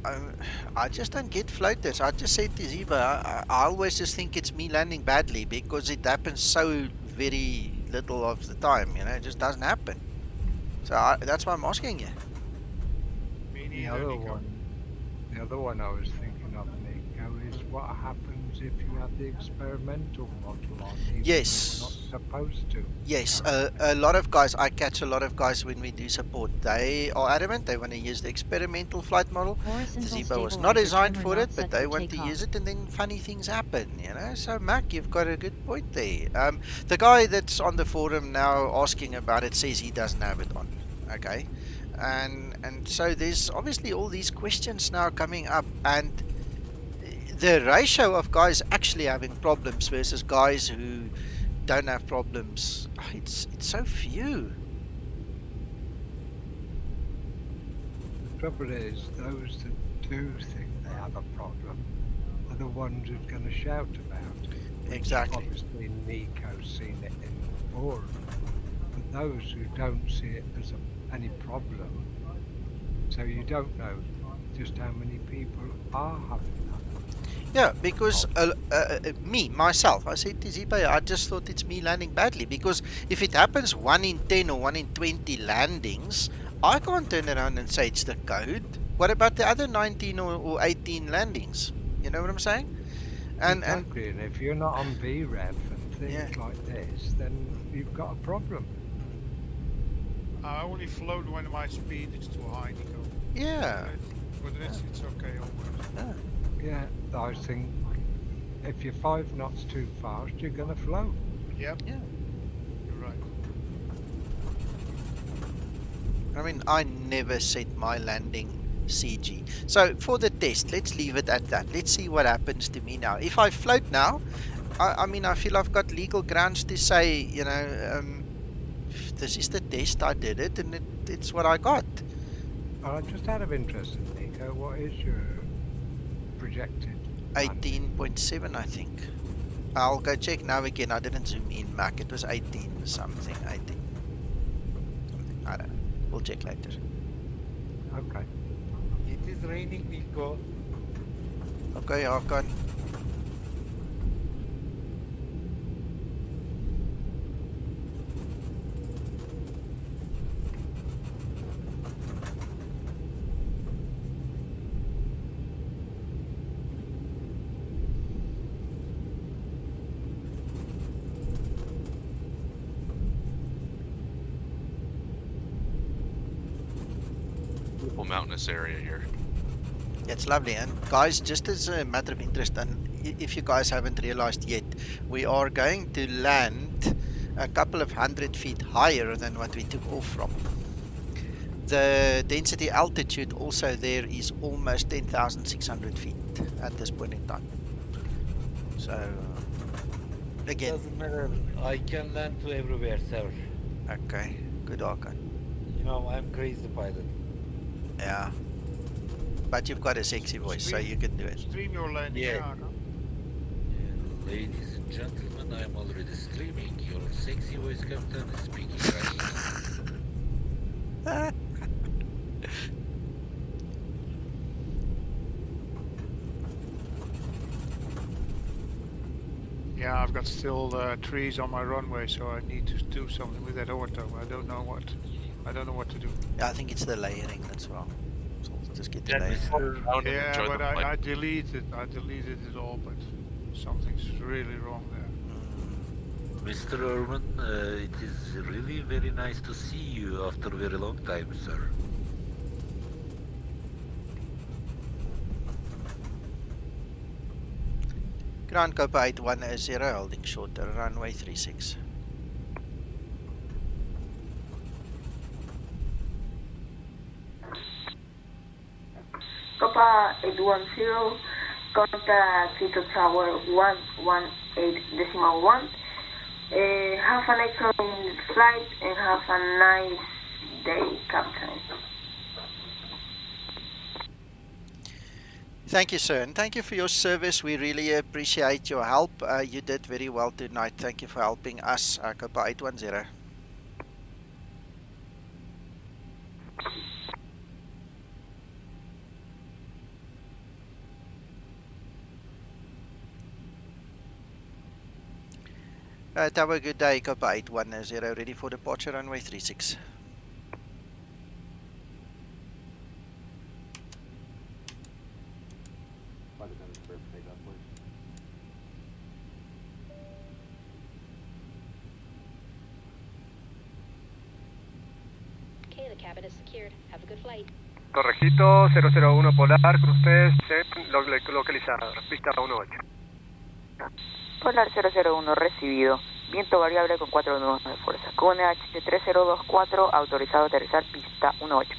I just don't get floaters. I just said to Zibo, I always just think it's me landing badly because it happens so very little of the time, you know, it just doesn't happen. So that's why I'm asking you. Me The other one I was thinking of, Nico, is what happens if you have the experimental model on, even yes, though we're not supposed to. Yes, a lot of guys, I catch a lot of guys when we do support, they are adamant, they want to use the experimental flight model. The Zibo was not designed for it, but they want to use it, and then funny things happen, you know. So Mac, you've got a good point there. The guy that's on the forum now asking about it says he doesn't have it on, okay. And so there's obviously all these questions now coming up, and the ratio of guys actually having problems versus guys who don't have problems, it's so few. The trouble is, those that do think they have a problem are the ones who's going to shout about it. Exactly. Obviously, Nico's seen it in the forum, but those who don't see it as any problem, so you don't know just how many people are having that. Yeah, because myself, I said to Zibo, I just thought it's me landing badly, because if it happens 1 in 10 or 1 in 20 landings, I can't turn around and say it's the code. What about the other 19 or 18 landings? You know what I'm saying? Exactly, and if you're not on VREF and things like this, then you've got a problem. I only float when my speed is too high, Nico. Yeah. For the rest, it's okay always. Yeah, I think if you're 5 knots too fast, you're going to float. Yep. Yeah. You're right. I mean, I never set my landing CG. So for the test, let's leave it at that. Let's see what happens to me now. If I float now, I mean, I feel I've got legal grounds to say, you know, this is the test, I did it, and it's what I got. Just out of interest, Nico, what is your projected? 18.7, I think. I'll go check now again. I didn't zoom in, Mac. It was 18 something. 18. I don't know. We'll check later. Okay. It is raining, Nico. Okay, Hakan. Mountainous area here. It's lovely. And guys, just as a matter of interest, and if you guys haven't realized yet, we are going to land a couple of 100 feet higher than what we took off from. The density altitude also there is almost 10,600 feet at this point in time. So again, Doesn't matter. I can land to everywhere, sir. Okay, good, Hakan. You know, I'm crazy pilot. Yeah, but you've got a sexy voice, so you can do it. Stream your landing, Yeah. Ladies and gentlemen, I am already streaming. Your sexy voice captain is speaking right now. Yeah, I've got still trees on my runway, so I need to do something with that auto. I don't know what to do. Yeah, I think it's the layering, that's well. So we'll just get the Yeah, layering. just walk around and Yeah, enjoy but the flight. I deleted it all, but something's really wrong there. Mr. Urban, it is really very nice to see you after a very long time, sir. Ground Copa 8110 holding short runway 36. Copa 810, contact Quito Tower 118.1. Have an excellent flight and have a nice day, Captain. Thank you, sir, and thank you for your service. We really appreciate your help. You did very well tonight. Thank you for helping us, Copa 810. Have a good day, Copa 810, ready for departure, runway 36. Okay, the cabin is secured. Have a good flight. Correjito, 001 Polar, cruces en localizador, pista 18. Polar 001 recibido. Viento variable con 4 nudos de fuerza. QNH 3024, autorizado a aterrizar pista 18.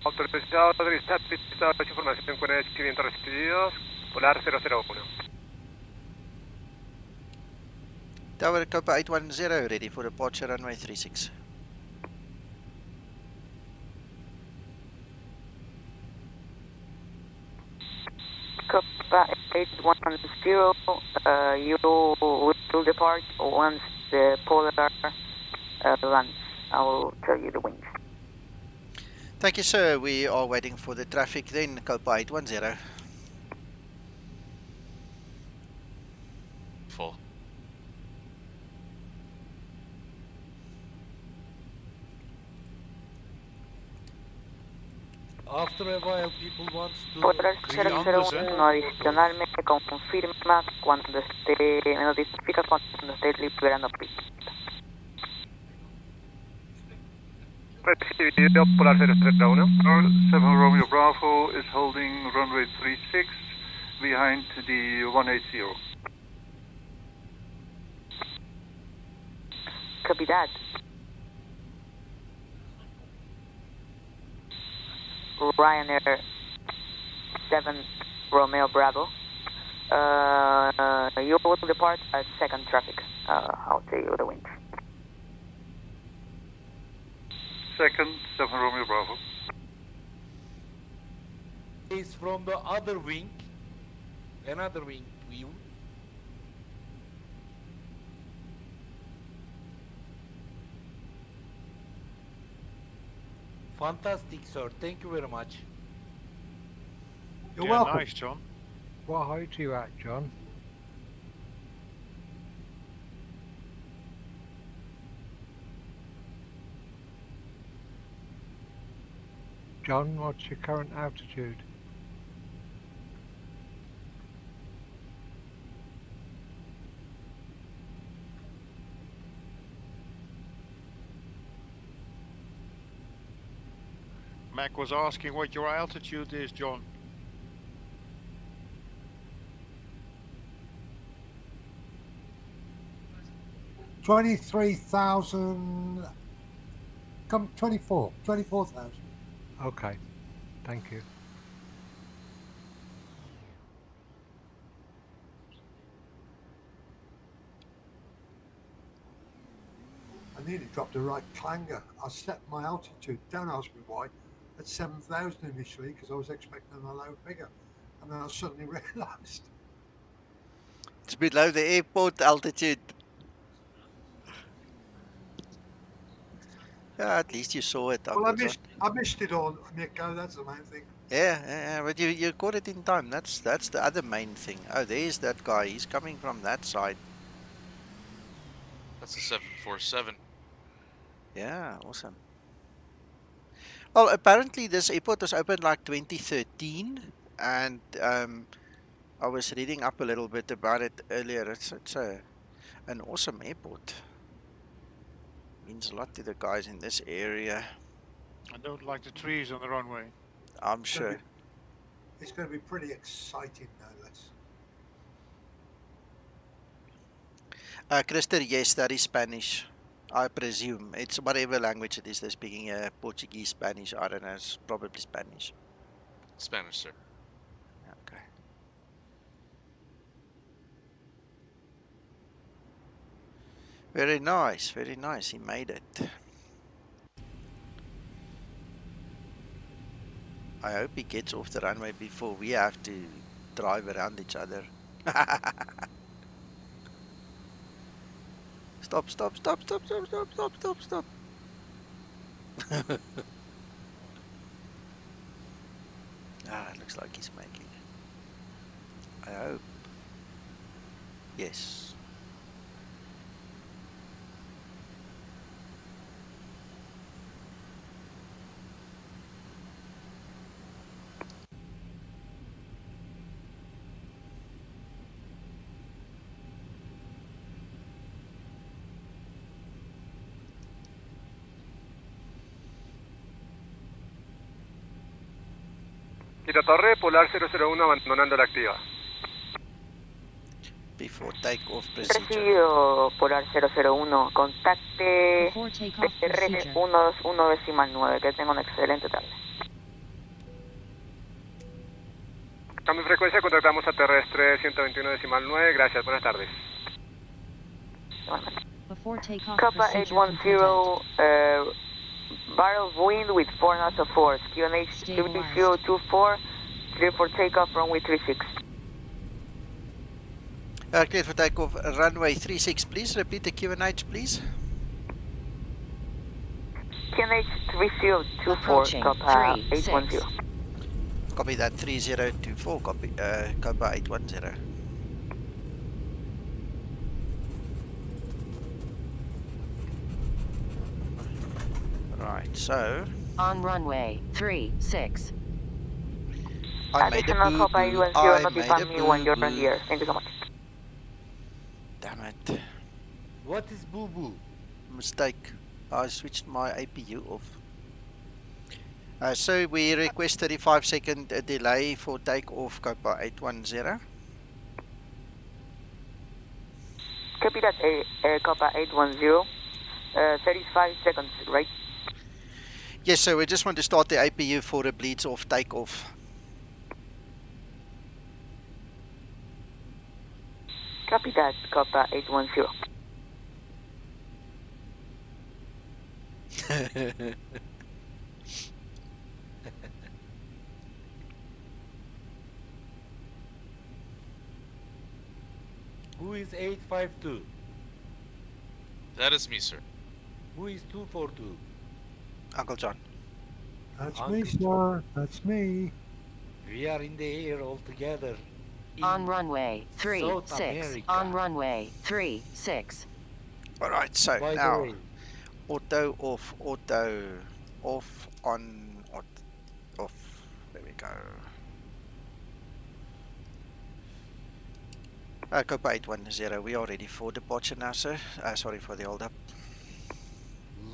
Autorizado a aterrizar pista 8, información QNH, viento recibidos, Polar 001. Tower Copa 810, ready for departure, runway 36. Copa 810, you will depart once the Polar lands. I will tell you the winds. Thank you, sir. We are waiting for the traffic then, Copa 810. Full. After a while, people want to... Polar 001 adicional me confirma cuando esté, me notifica cuando esté liberando pista. Recibido, Polar 001. 7 Romeo Bravo is holding runway 36 behind the 180. Copy that. Ryanair 7 Romeo Bravo. You will depart at second traffic. I'll tell you the wind. Second, 7 Romeo Bravo. Is from the other wing. Another wing view. Fantastic, sir. Thank you very much. You're welcome. Nice, John. What height are you at, John? John, what's your current altitude? Mac was asking what your altitude is, John. $23,000. Come 24,000. Okay, thank you. I nearly dropped a right clanger. I set my altitude, don't ask me why, at 7,000 initially because I was expecting a low figure. And then I suddenly realised. It's below the airport altitude. Yeah, at least you saw it, Well, Uncle John. I missed it all, Nico. That's the main thing. Yeah, but you caught it in time. That's the other main thing. Oh, there's that guy. He's coming from that side. That's a 747. Yeah, awesome. Well, apparently this airport was opened like 2013, and I was reading up a little bit about it earlier. It's an awesome airport. Means a lot to the guys in this area. I don't like the trees on the runway. I'm sure. It's going to be pretty exciting, no less. Krister, yes, that is Spanish. I presume it's whatever language it is they're speaking. Portuguese, Spanish. I don't know. It's probably Spanish. Spanish, sir. Okay. Very nice. Very nice. He made it. I hope he gets off the runway before we have to drive around each other. Stop. It looks like he's making it. I hope. Yes. Quito Torre, Polar 001 abandonando la activa. Before takeoff procedure. Recibido Polar 001, contacte TR 121.9, que tenga una excelente tarde. Cambio de frecuencia, contactamos a terrestre 121.9, gracias, buenas tardes. Kappa 810, barrel of wind with 4 knots of force, QNH 3024, clear for takeoff, runway 36. Clear for takeoff, runway 36, please. Repeat the QNH, please. QNH 3024, Kappa 810. Copy that, 3024, copy, Kappa 810. Right, so... On runway 36. I made a boo-boo. Notify me when you're in the air. Thank you so much. Damn it. What is boo-boo? Mistake. I switched my APU off. So we request 35-second delay for takeoff, Kappa 810. Copy that, Kappa 810. 35 seconds, right? Yes, so we just want to start the APU for a bleeds off takeoff. Copy that, Kappa 810. Who is 852? That is me, sir. Who is 242? Uncle John. That's me, sir. That's me. We are in the air all together. On runway 36. South America. On runway 36. Alright, so By the now way, auto off, on, off. There we go. Kappa 810, we are ready for departure now, sir. Sorry for the hold up.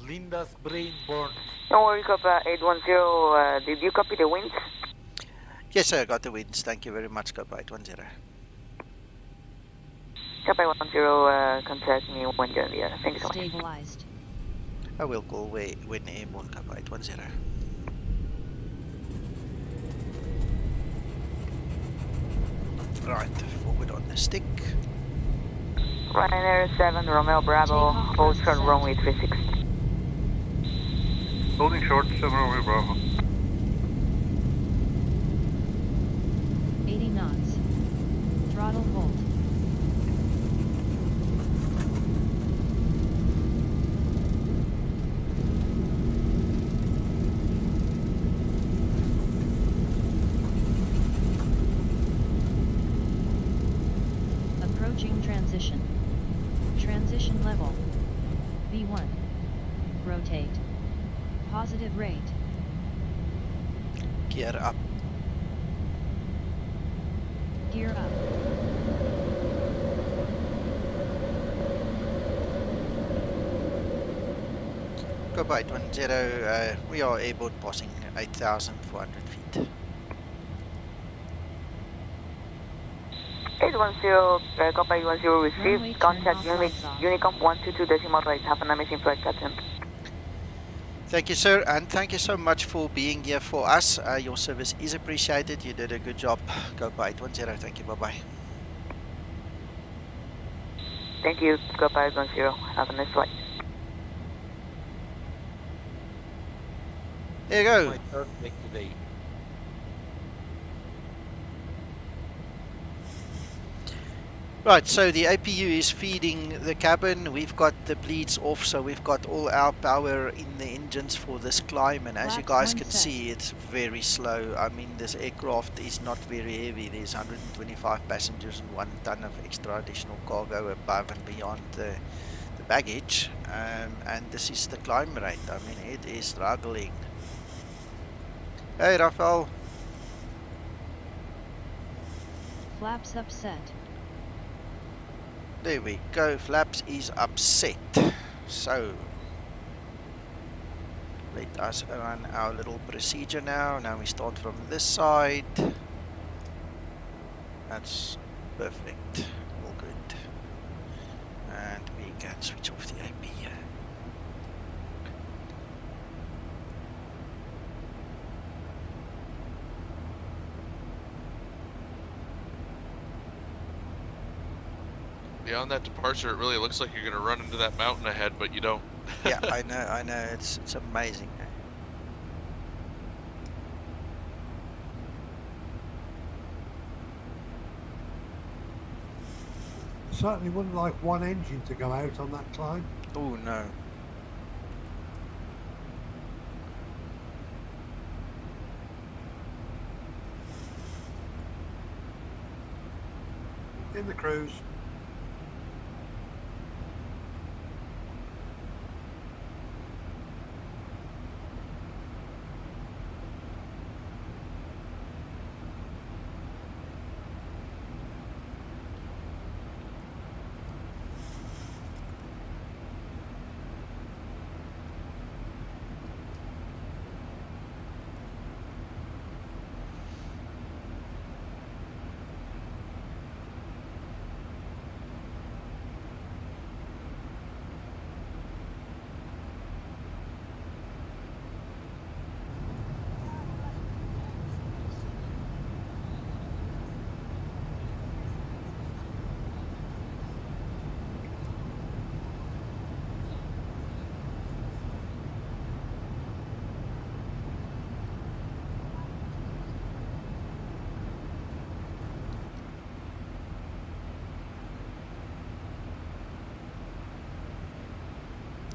Linda's brain born. Don't worry, Kappa 810. Did you copy the winds? Yes, sir, I got the winds. Thank you very much, Kappa 810. Kappa 810, contact me when you're in the air. Thank you so much. Stabilized. I will call when airborne, Kappa 810. Right, forward on the stick. Ryanair 7, Romeo Bravo, hold short runway 36. Holding short, 7 Romeo Bravo. 80 knots. Throttle hold. transition. Transition level. V1. Rotate. Positive rate. Gear up. Gear up. Go by 810, we are airborne passing 8,400 feet. 810, Copy 810 Runway received. turn Contact off, Unicom lights off. 122 decimal right. Have an amazing flight, Captain. Thank you, sir, and thank you so much for being here for us. Your service is appreciated. You did a good job. Go by 810. Thank you. Bye-bye. Thank you, Copy 810. Have a nice flight. There you go. My third take today. Right, so the APU is feeding the cabin. We've got the bleeds off, so we've got all our power in the engines for this climb. And as you guys can see, it's very slow. I mean, this aircraft is not very heavy. There's 125 passengers and 1 ton of extra additional cargo above and beyond the baggage. And this is the climb rate. I mean, it is struggling. Hey, Rafael. Flaps upset. There we go, flaps is upset. So let us run our little procedure now. Now we start from this side. That's perfect, all good. And we can switch off the AP. Yeah, on that departure, it really looks like you're going to run into that mountain ahead, but you don't. Yeah, I know, it's amazing. Certainly wouldn't like one engine to go out on that climb. Oh no. In the cruise.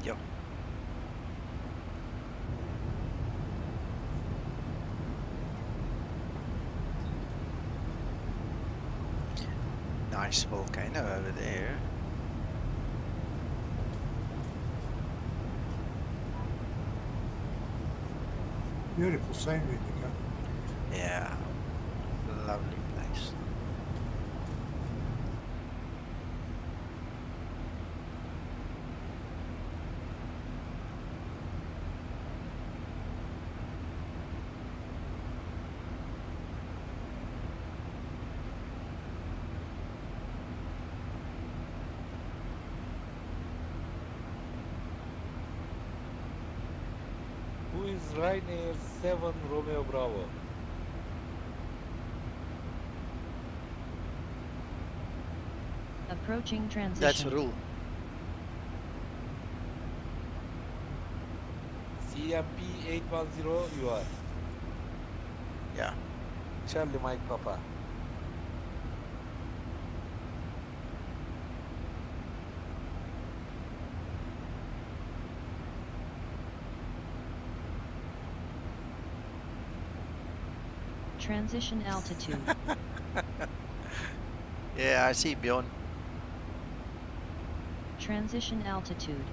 Yo. Nice volcano over there. Beautiful scenery, Nico. Yeah, lovely place. Who is Ryanair 7 Romeo Bravo? Approaching transition. That's rule. CMP 810, you are. Yeah. Charlie Mike Papa. Transition altitude. Yeah, I see Bjorn. Transition altitude.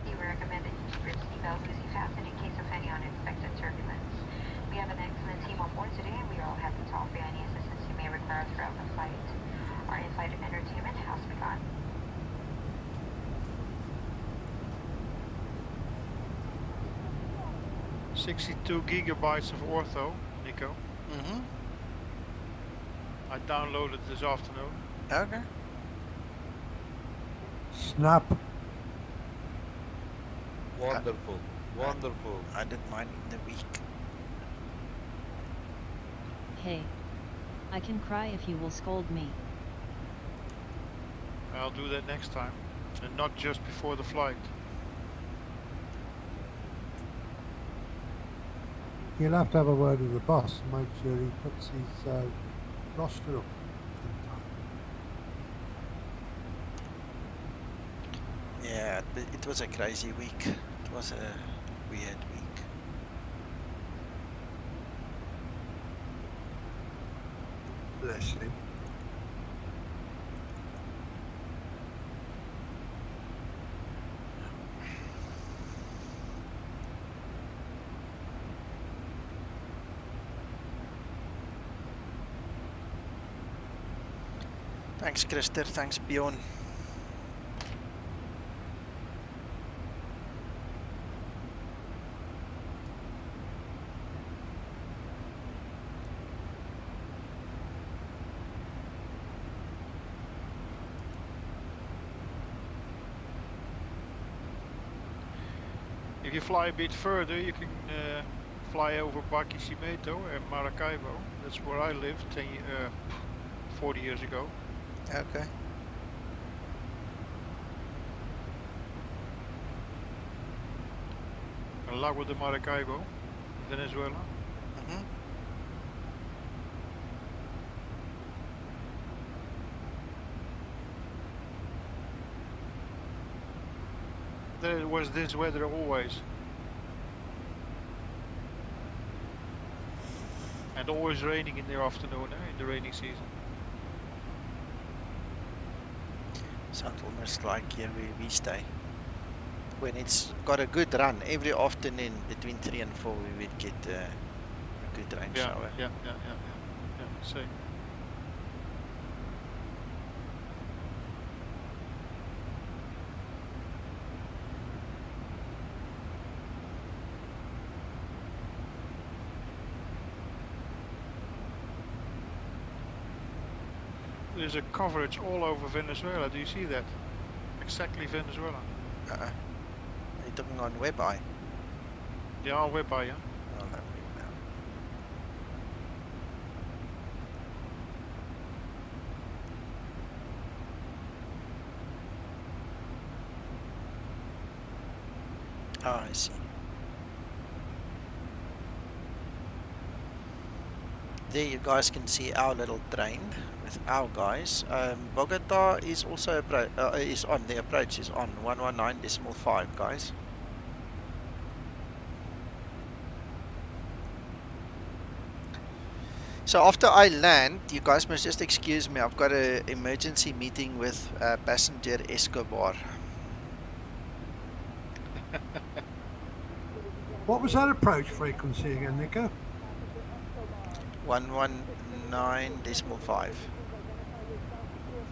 We recommend that you keep your seatbelt loosely fastened in case of any unexpected turbulence. We have an excellent team on board today, and we are all happy to offer any assistance you may require throughout the flight. Our in-flight entertainment has begun. $62 gigabytes of ortho, Nico. Mm-hmm. I downloaded this afternoon. Okay. Snap. Wonderful. Wonderful. I did mine in the week. Hey. I can cry if you will scold me. I'll do that next time. And not just before the flight. You'll have to have a word with the boss, make sure he puts his roster up. Yeah, it was a crazy week. It was a weird week. Bless him. Thanks, Krister. Thanks, Bjorn. If you fly a bit further, you can fly over Barquisimeto and Maracaibo. That's where I lived 40 years ago. Okay. Lago de Maracaibo, Venezuela. Mm-hmm. There was this weather always. And always raining in the afternoon, in the rainy season. Sounds almost like here we stay. When it's got a good run, every afternoon between 3 and 4 we would get a good rain shower. Yeah, same. There's a coverage all over Venezuela. Do you see that? Exactly Venezuela. Are you talking on WebEye? Yeah, on WebEye, yeah. I'll have a look now. Oh, I see. There you guys can see our little train with our guys. Bogota is also is on. The approach is on 119.5, guys. So after I land, you guys must just excuse me. I've got an emergency meeting with passenger Escobar. What was that approach frequency again, Nico? 119.5.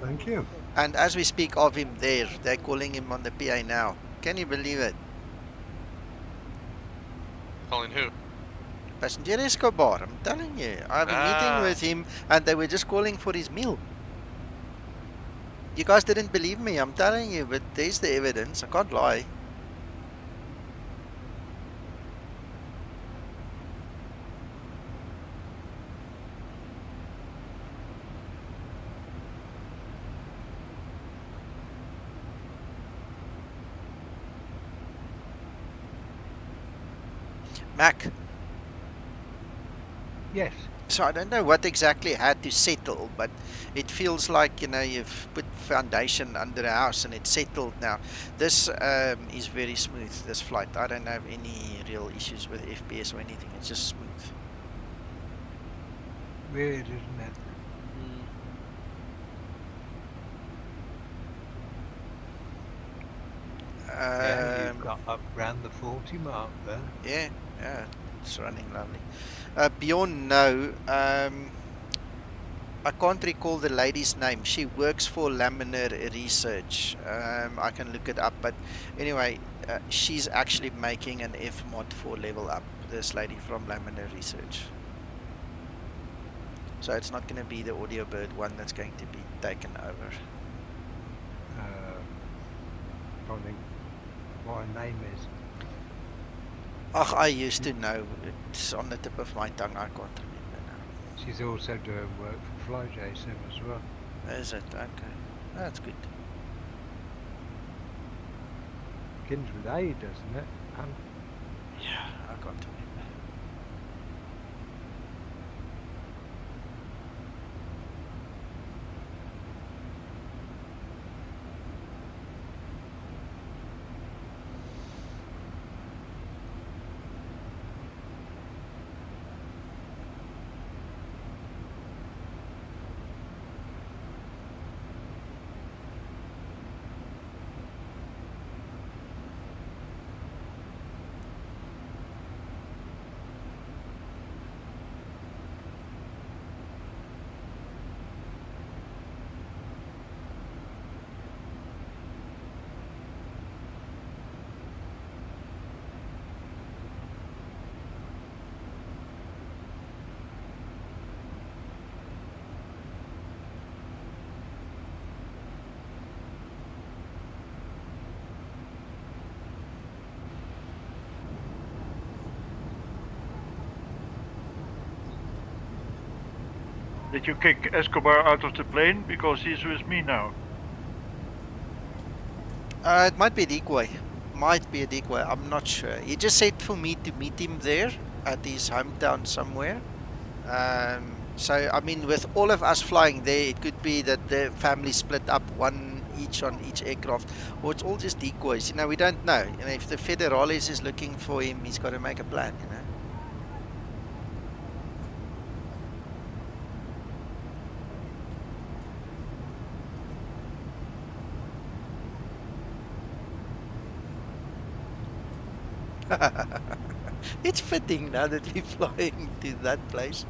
Thank you. And as we speak of him there, they're calling him on the PA now. Can you believe it? Calling who? Passenger Escobar, I'm telling you. I have a meeting with him and they were just calling for his meal. You guys didn't believe me, I'm telling you, but there's the evidence. I can't lie. Mac. Yes. So I don't know what exactly had to settle, but it feels like, you know, you've put foundation under the house and it's settled now. This is very smooth, this flight. I don't have any real issues with FPS or anything. It's just smooth. Weird, isn't it? Yeah, you've got up around the 40 mark there. Yeah, yeah, it's running lovely. Beyond no, I can't recall the lady's name. She works for Laminar Research. I can look it up, but anyway, she's actually making an F mod 4 level up. This lady from Laminar Research. So it's not going to be the Audiobird one that's going to be taken over. Probably what her name is. Oh, I used to know. It's on the tip of my tongue. I can't remember now. She's also doing work for FlyJSim as well. Is it? Okay. That's good. Begins with A, doesn't it? Yeah, I can't remember. Did you kick Escobar out of the plane? Because he's with me now. It might be a decoy. Might be a decoy. I'm not sure. He just said for me to meet him there at his hometown somewhere. So, I mean, with all of us flying there, it could be that the family split up, one each on each aircraft, or it's all just decoys. You know, we don't know. You know, if the Federales is looking for him, he's got to make a plan, you know. It's fitting now that we're flying to that place.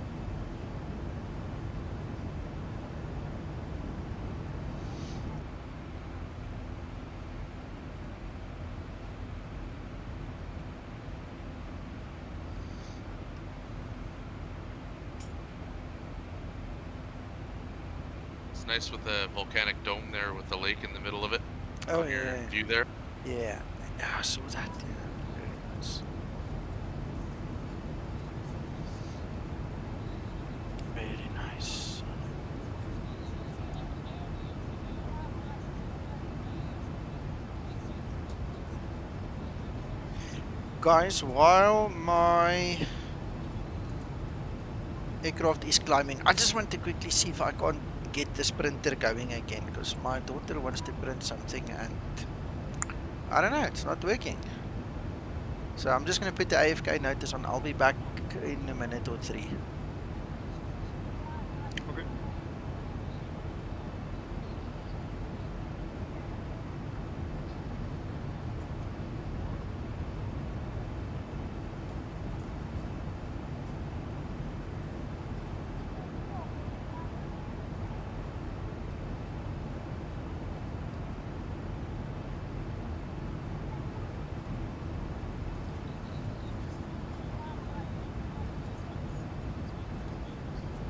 It's nice with the volcanic dome there with the lake in the middle of it. Oh, on your yeah. view there. Yeah, I saw that. Yeah, very nice. Very nice. Guys, while my aircraft is climbing, I just want to quickly see if I can't get the sprinter going again, because my daughter wants to print something and I don't know, it's not working. So I'm just going to put the AFK notice on. I'll be back in a minute or three. Okay.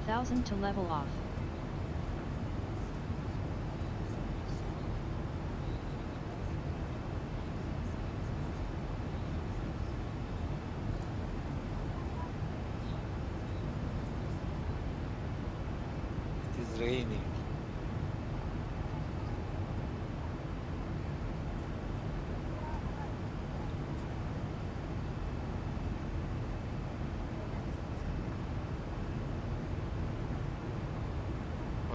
Thousand to level off. It is raining.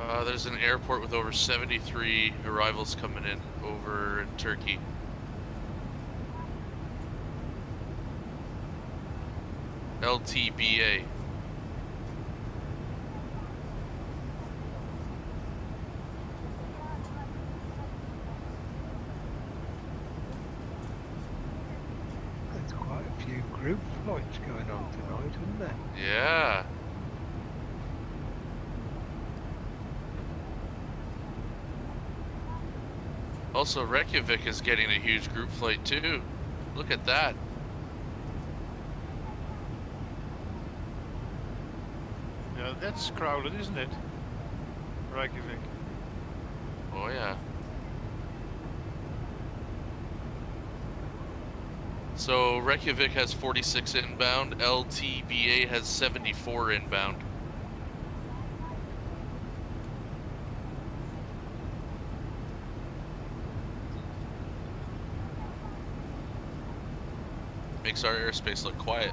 There's an airport with over 73 arrivals coming in over in Turkey. LTBA. There's quite a few group flights going on tonight, isn't there? Yeah. Also, Reykjavik is getting a huge group flight too. Look at that. Yeah, that's crowded, isn't it? Reykjavik. Oh yeah. So Reykjavik has 46 inbound, LTBA has 74 inbound. Makes our airspace look quiet.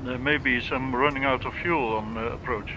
There may be some running out of fuel on approach.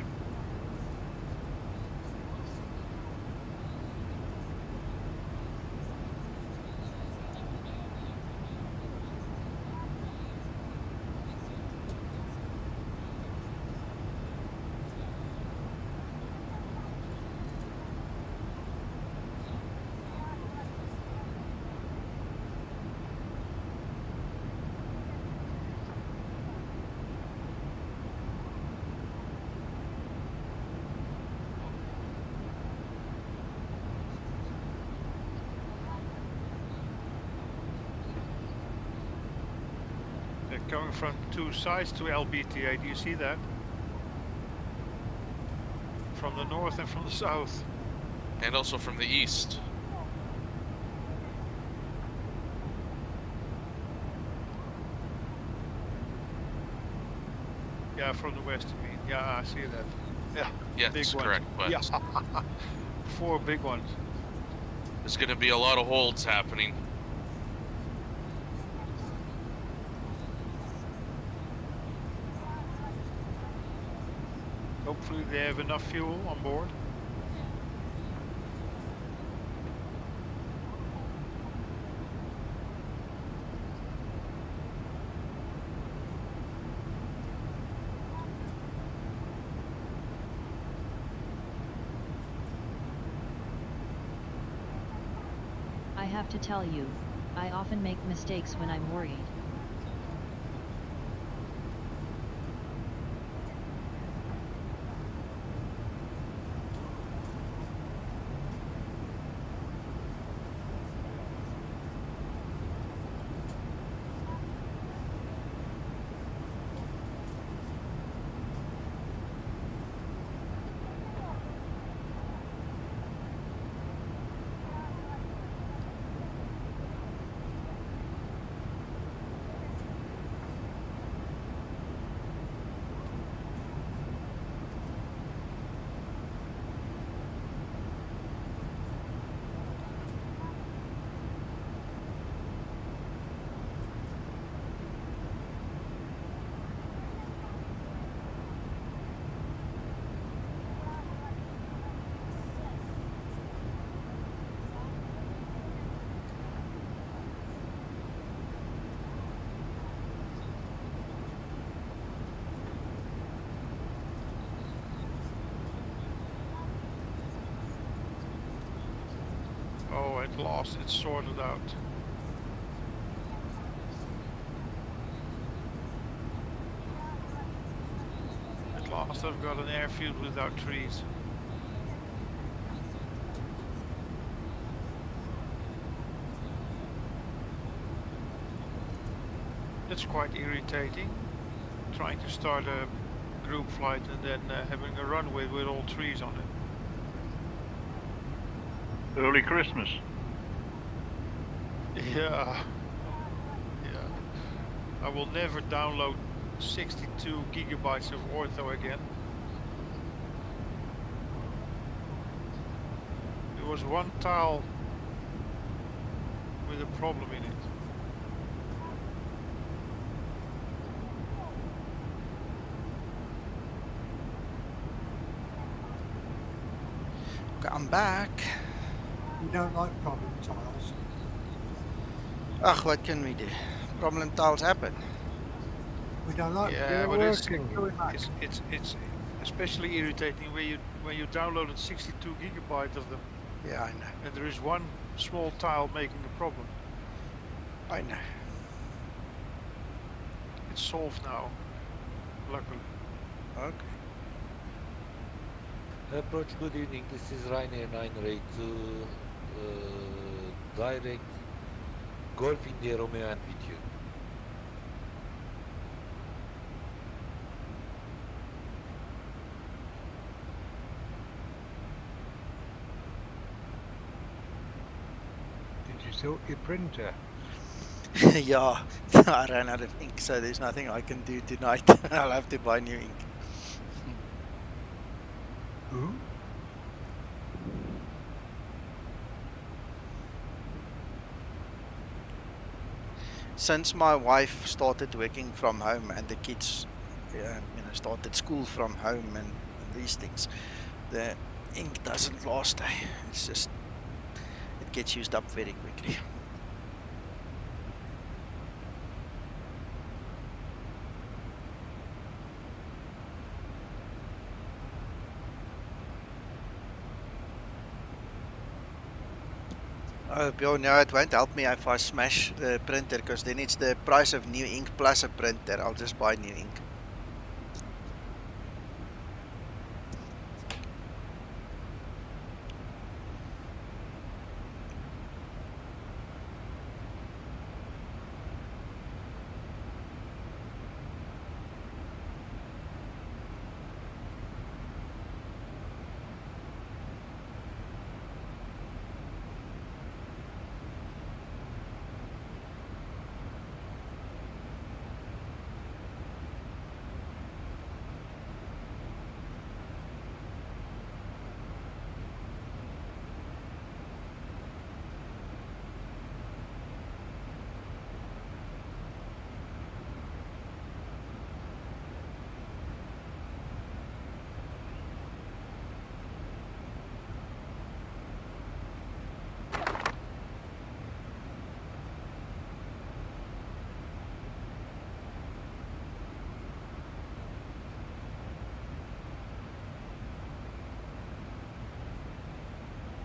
They're coming from two sides to LBTA, do you see that? From the north and from the south. And also from the east. Yeah, from the west you mean. Yeah, I see that. Yeah, Yes, big ones. correct, west. Yeah. 4 big ones. There's gonna be a lot of holds happening. Hopefully they have enough fuel on board. I have to tell you, I often make mistakes when I'm worried. Oh, at last it's sorted out. At last I've got an airfield without trees. That's quite irritating, trying to start a group flight and then having a runway with all trees on it. Early Christmas. Yeah. Yeah. I will never download 62 gigabytes of ortho again. There was one tile with a problem in it. Okay, I'm back. We don't like problem tiles. Ugh, what can we do? Problem tiles happen. We don't like. Yeah, They're but working. it's especially irritating when you downloaded 62 gigabytes of them. Yeah, I know. And there is one small tile making a problem. I know. It's solved now, luckily. Okay. Approach, good evening. This is Ryanair 982, direct Golf India Romeo and with you. Did you sort your printer? Yeah, I ran out of ink, so there's nothing I can do tonight. I'll have to buy new ink. Who? Since my wife started working from home and the kids, started school from home and these things, the ink doesn't last. It's just, it gets used up very quickly. Oh, Bjorn, no, it won't help me if I smash the printer, because then it's the price of new ink plus a printer. I'll just buy new ink.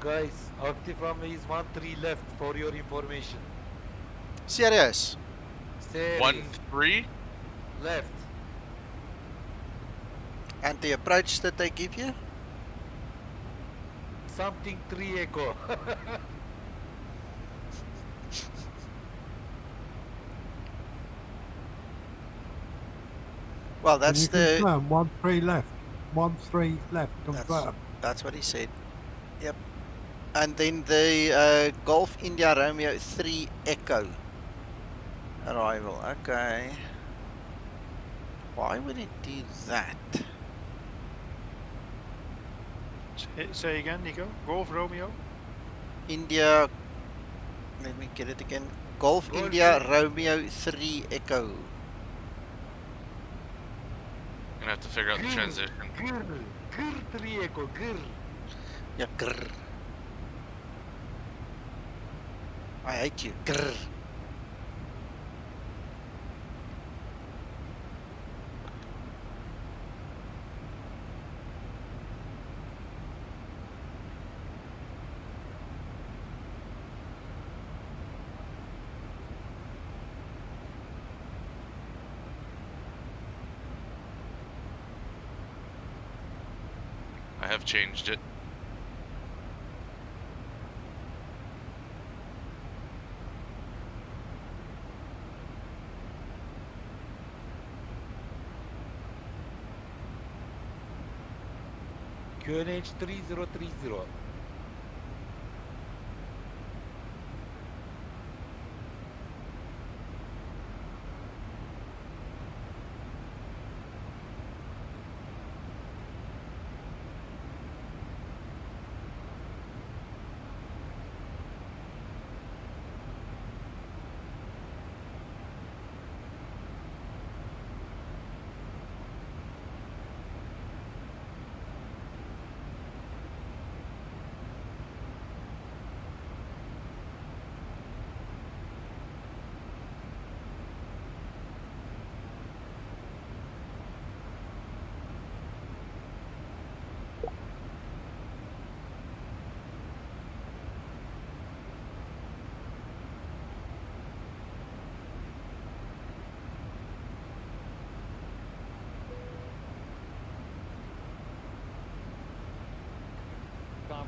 Guys, active runway is 13 left for your information. Serious? Serious. 13? Left. And the approach that they give you? Something 3 echo. Well, that's the... confirm 13 left. 13 left, confirm. That's what he said. Yep. And then the Golf India Romeo 3 Echo arrival. Okay. Why would it do that? Say again, Nico. Golf Romeo? India... Let me get it again. Golf India Romeo 3 Echo. Gonna have to figure out the transition. Grr 3 echo, grr. Yeah, grr. I hate you. Grr. I have changed it. QNH 3030.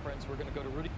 friends. We're going to go to Rudy.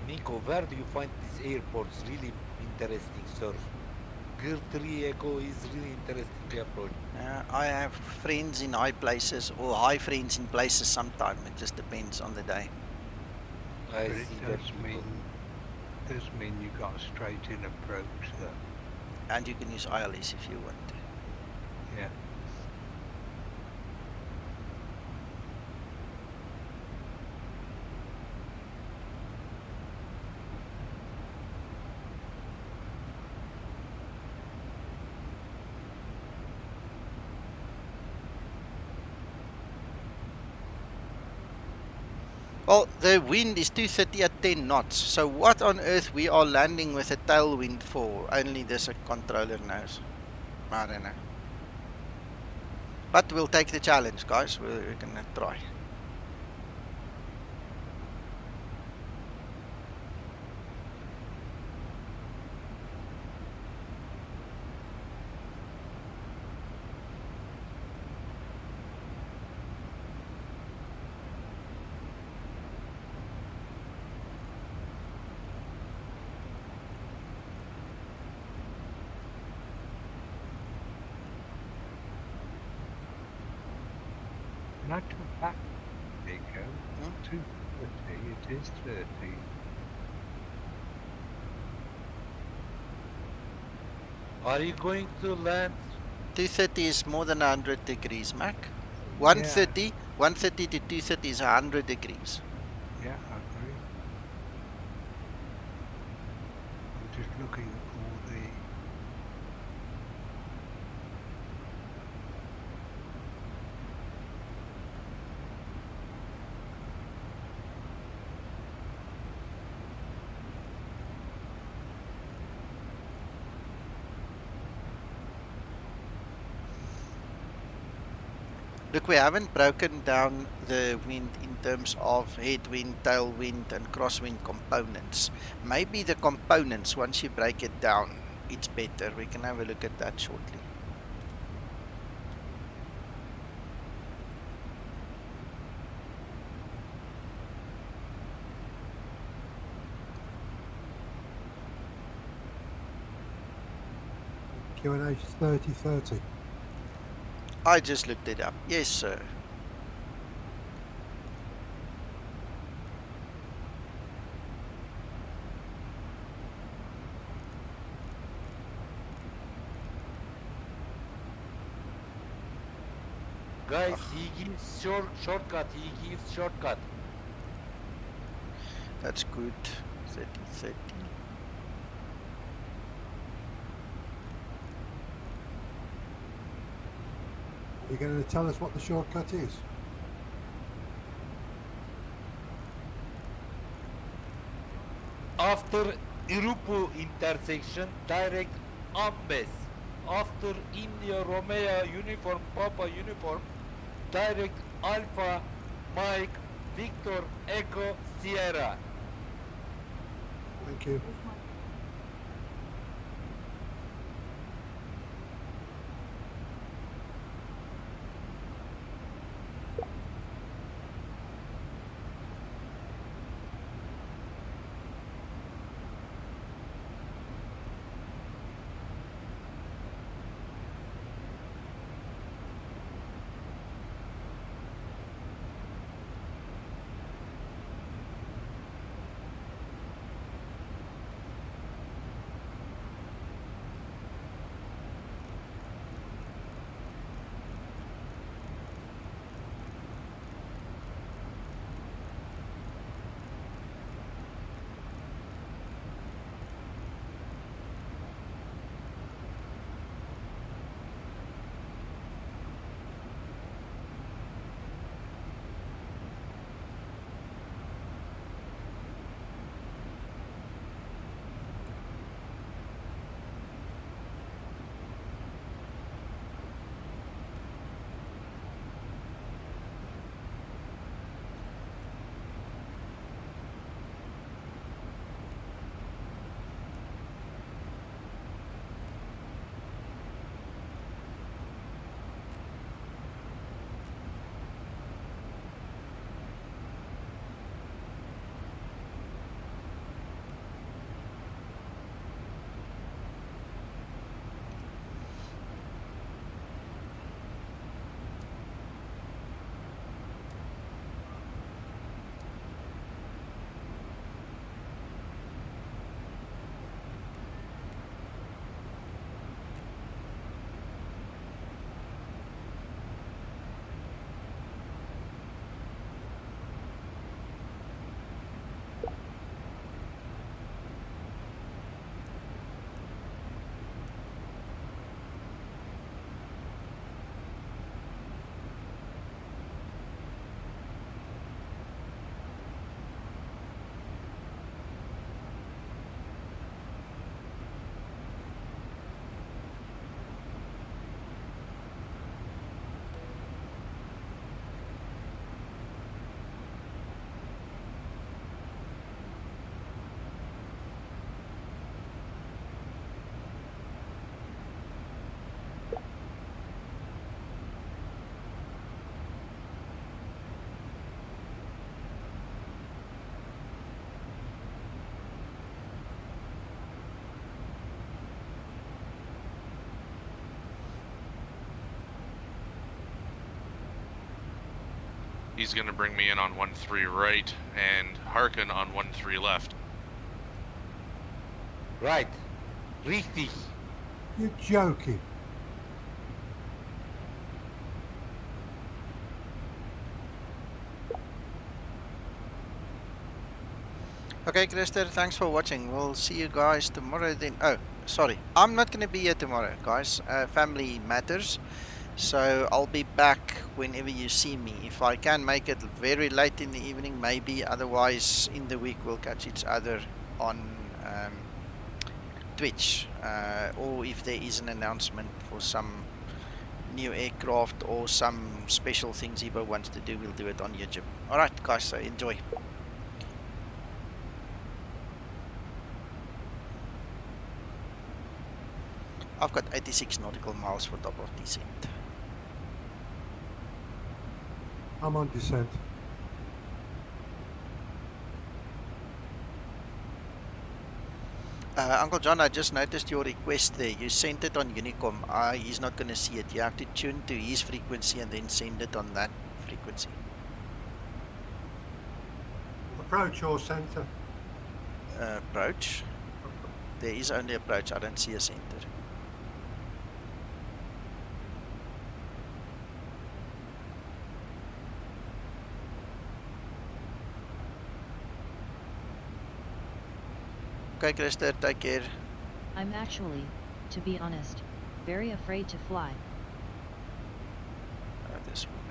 Nico, where do you find these airports really interesting, sir? Gear 3 Echo is really interestingly approached. I have friends in high places or high friends in places sometime. It just depends on the day. But it does mean you got a straight in approach though. And you can use ILS if you want to. Yeah. Well, the wind is 230 at 10 knots. So what on earth we are landing with a tailwind for? Only this controller knows. I don't know. But we'll take the challenge, guys. We're gonna try. In actual fact, Nico, 230, it is 30. Are you going to land? 230 is more than 100 degrees, Mac. 130, 130 to 230 is 100 degrees. Yeah, I agree. I'm just looking at all the... Look, we haven't broken down the wind in terms of headwind, tailwind and crosswind components. Maybe the components, once you break it down, it's better. We can have a look at that shortly. QNH 3030. I just looked it up. Yes, sir. Guys, he gives shortcut. He gives shortcut. That's good. 30-30. You're going to tell us what the shortcut is? After Irupu intersection, direct Ambes. After India Romeo uniform, Papa uniform, direct Alpha Mike Victor Echo Sierra. Thank you. He's going to bring me in on 13 right and Harkin on 13 left. Right. Richtig. You're joking. Okay, Krister, thanks for watching. We'll see you guys tomorrow then. Oh, sorry. I'm not going to be here tomorrow, guys. Family matters. So I'll be back whenever you see me. If I can make it very late in the evening, maybe. Otherwise, in the week, we'll catch each other on Twitch. Or if there is an announcement for some new aircraft or some special things Zibo wants to do, we'll do it on YouTube. Alright, guys, so enjoy. I've got 86 nautical miles for top of descent. I'm on descent. Uncle John, I just noticed your request there. You sent it on Unicom. He's not going to see it. You have to tune to his frequency and then send it on that frequency. Approach or center? Approach. There is only approach. I don't see a center. Okay, Krister, take care. I'm actually, to be honest, very afraid to fly. This woman.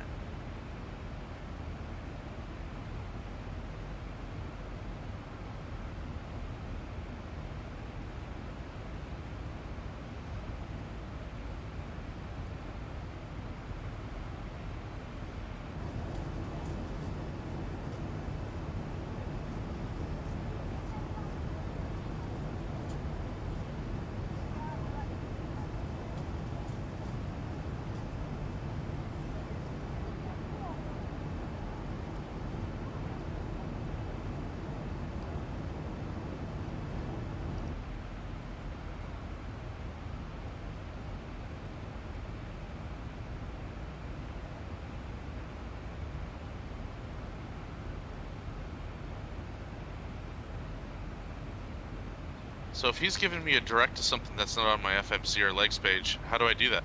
So if he's giving me a direct to something that's not on my FMCR legs page, how do I do that?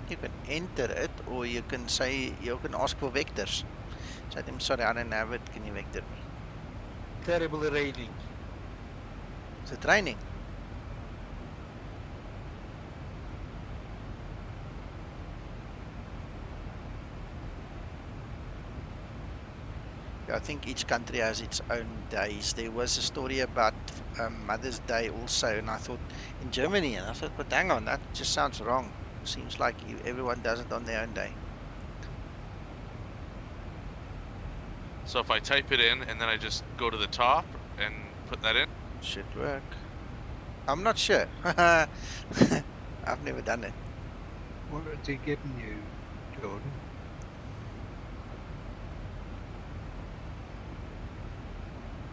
You can enter it, or you can say, you can ask for vectors. Say to him, sorry, I don't have it, can you vector me? Terribly raining. Is it raining? I think each country has its own days. There was a story about Mother's Day also, and I thought in Germany, and I thought, but hang on, that just sounds wrong. Seems like everyone does it on their own day. So if I type it in and then I just go to the top and put that in? Should work. I'm not sure. I've never done it. What has he given you, Jordan?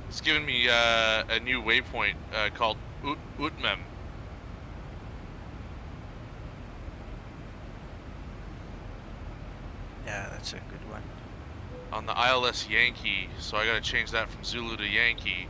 It's given me a new waypoint called Utmem. Yeah, that's a good one. On the ILS Yankee, so I gotta change that from Zulu to Yankee.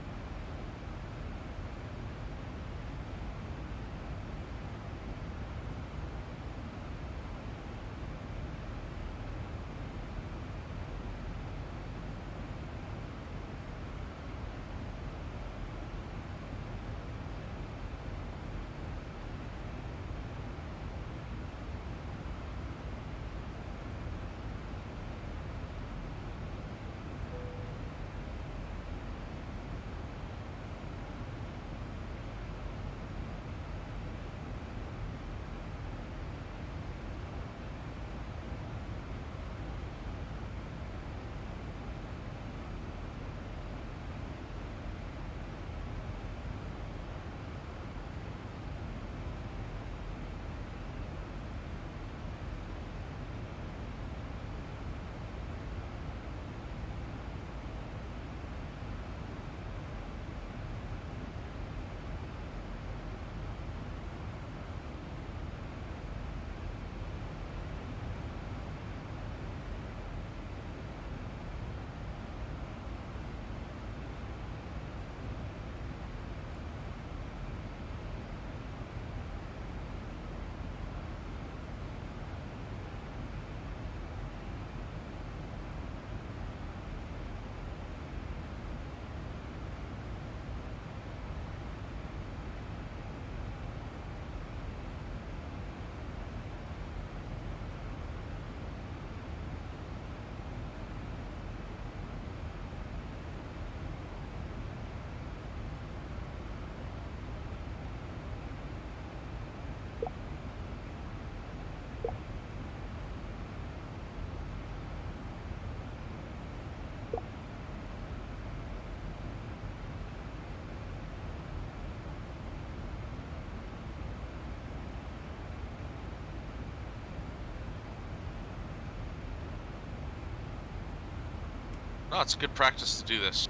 No, it's good practice to do this.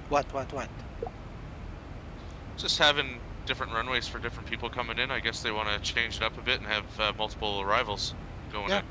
What? Just having different runways for different people coming in. I guess they want to change it up a bit and have multiple arrivals going in. Yeah.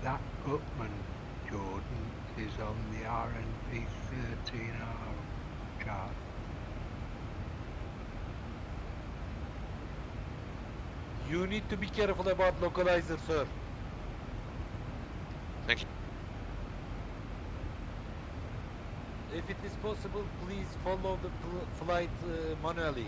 That Upman, Jordan, is on the RNP 13R chart. You need to be careful about localizer, sir. Thank you. If it is possible, please follow the flight manually.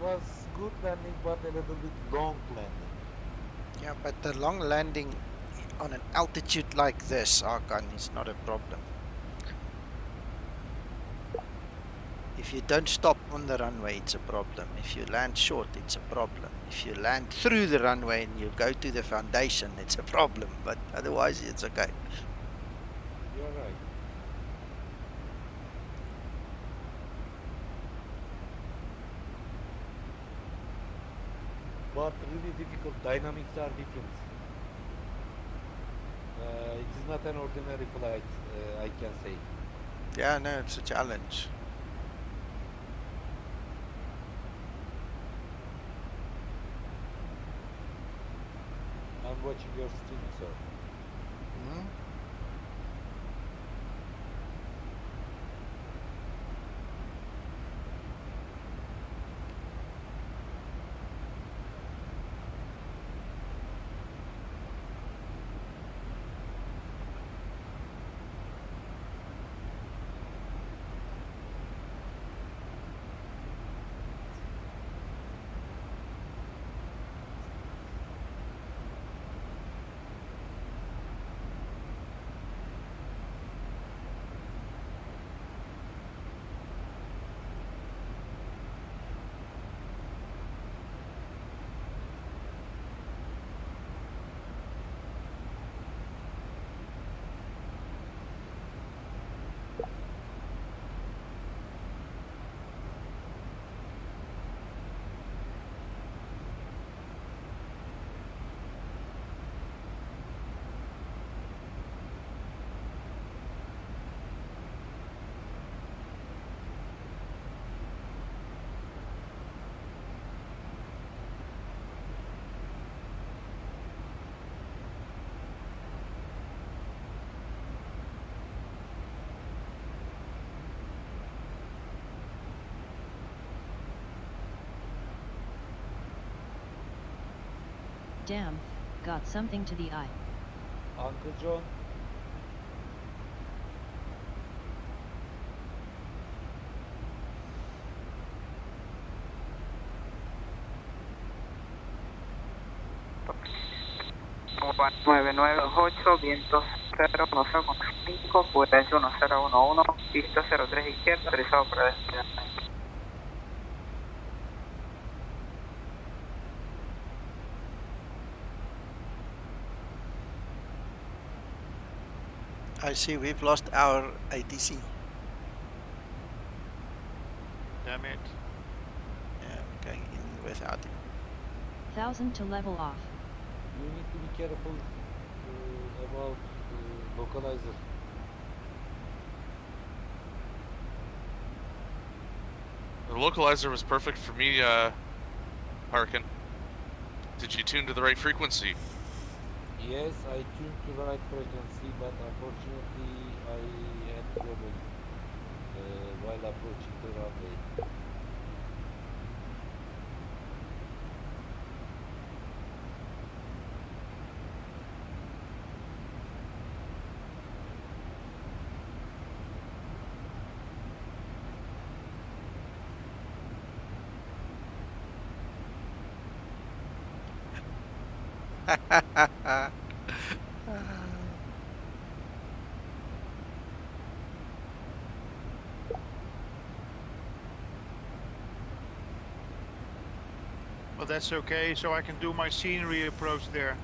was good landing, but a little bit long landing. Yeah, but the long landing on an altitude like this, Arkan, is not a problem. If you don't stop on the runway, it's a problem. If you land short, it's a problem. If you land through the runway and you go to the foundation, it's a problem. But otherwise, it's okay. You're right. But really difficult. Dynamics are different. It is not an ordinary flight, I can say. Yeah, no, it's a challenge. I'm watching your stream, sir. Hmm? Damn, got something to the eye. Uncle John. Opa 9928, viento 010,5, prudencia 1011, pista 03 izquierda, autorizado para despegar. I see we've lost our ATC. Damn it. Yeah, we're going in without him. 1000 to level off. You need to be careful about localizer. The localizer was perfect for me, Harkin. Did you tune to the right frequency? Yes, I tuned to the right frequency, but unfortunately I had trouble while approaching the runway. Well, that's okay, so I can do my scenery approach there.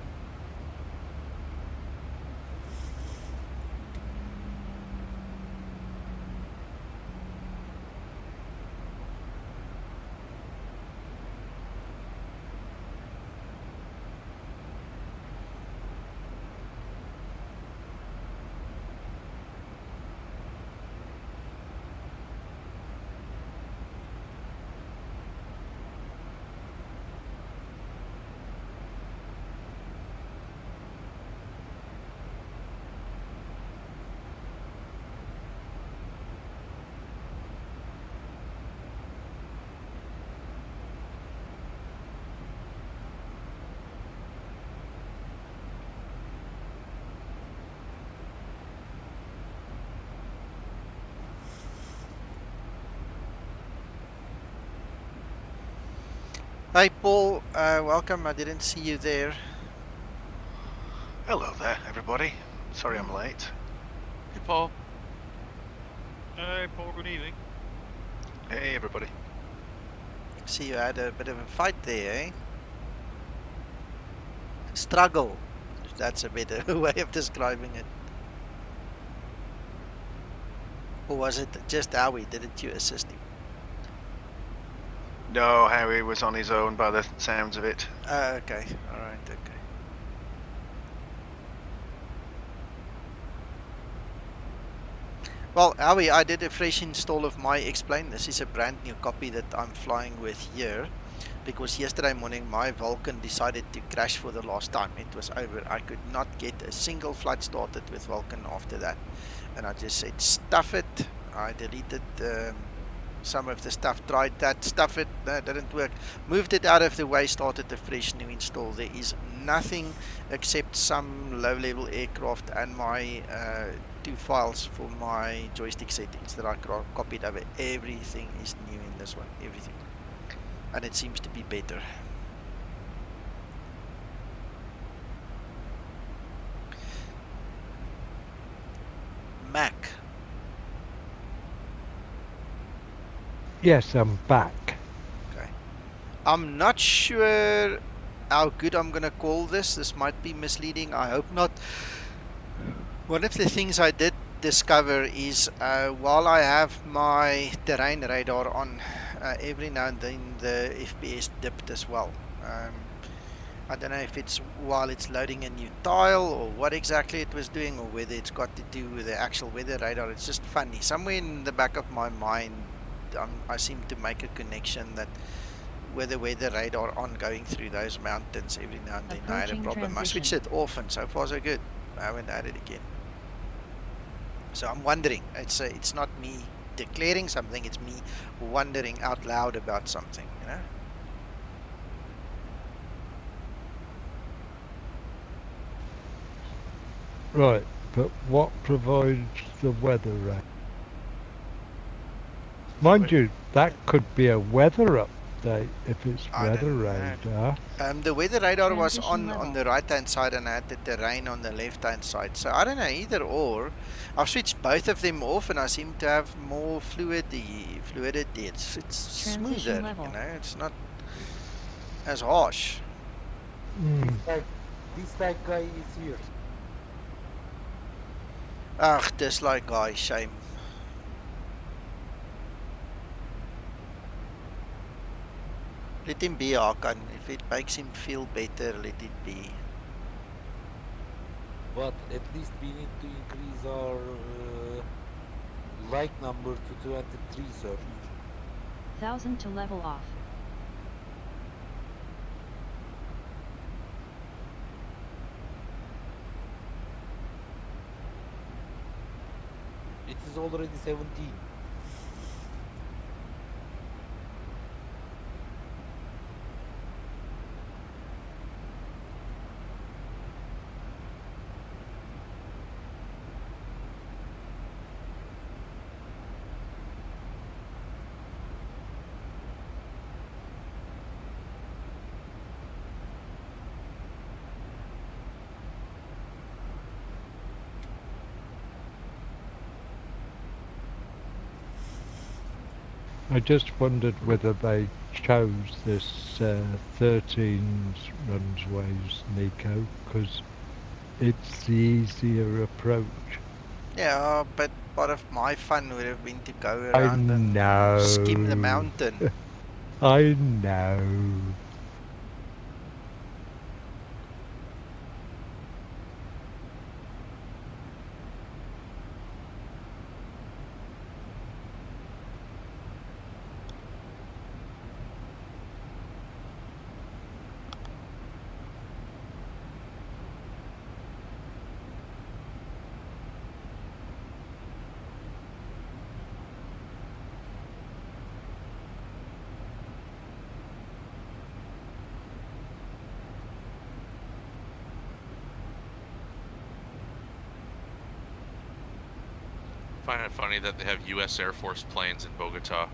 Hey Paul, welcome. I didn't see you there. Hello there, everybody. Sorry I'm late. Hey, Paul. Hey, Paul, good evening. Hey, everybody. See, you had a bit of a fight there, eh? Struggle. If that's a better way of describing it. Or was it just Howie? Didn't you assist him? No, Harry was on his own by the sounds of it. Okay. Alright, okay. Well, Howie, I did a fresh install of my Explain. This is a brand new copy that I'm flying with here. Because yesterday morning my Vulkan decided to crash for the last time. It was over. I could not get a single flight started with Vulkan after that. And I just said, stuff it. I deleted some of the stuff, tried that, stuff it, that didn't work. Moved it out of the way, started a fresh new install. There is nothing except some low-level aircraft and my 2 files for my joystick settings that I copied over. Everything is new in this one, everything. And it seems to be better. Mac. Yes, I'm back. Okay. I'm not sure how good I'm gonna call this. This might be misleading. I hope not. One of the things I did discover is while I have my terrain radar on, every now and then the FPS dipped as well. I don't know if it's while it's loading a new tile or what exactly it was doing, or whether it's got to do with the actual weather radar. It's just funny. Somewhere in the back of my mind, I seem to make a connection that with the weather radar on going through those mountains every now and then I had a problem. I switched it off and so far so good. I haven't had it again. So I'm wondering. It's not me declaring something. It's me wondering out loud about something. You know. Right, but what provides the weather radar? Mind you, that could be a weather update if it's weather radar. The weather radar was on the right hand side and I had the terrain on the left hand side. So I don't know, either or. I've switched both of them off and I seem to have more fluidity. It's smoother, you know, it's not as harsh. Dislike guy is here. Ach, dislike guy, shame. Let him be, Hakan. If it makes him feel better, let it be. But at least we need to increase our like number to 23, sir. 1000 to level off. It is already 17. I just wondered whether they chose this 13 runsways, Nico, because it's the easier approach. Yeah, but part of my fun would have been to go I around and know. skim the mountain. I know. I find it funny that they have U.S. Air Force planes in Bogota.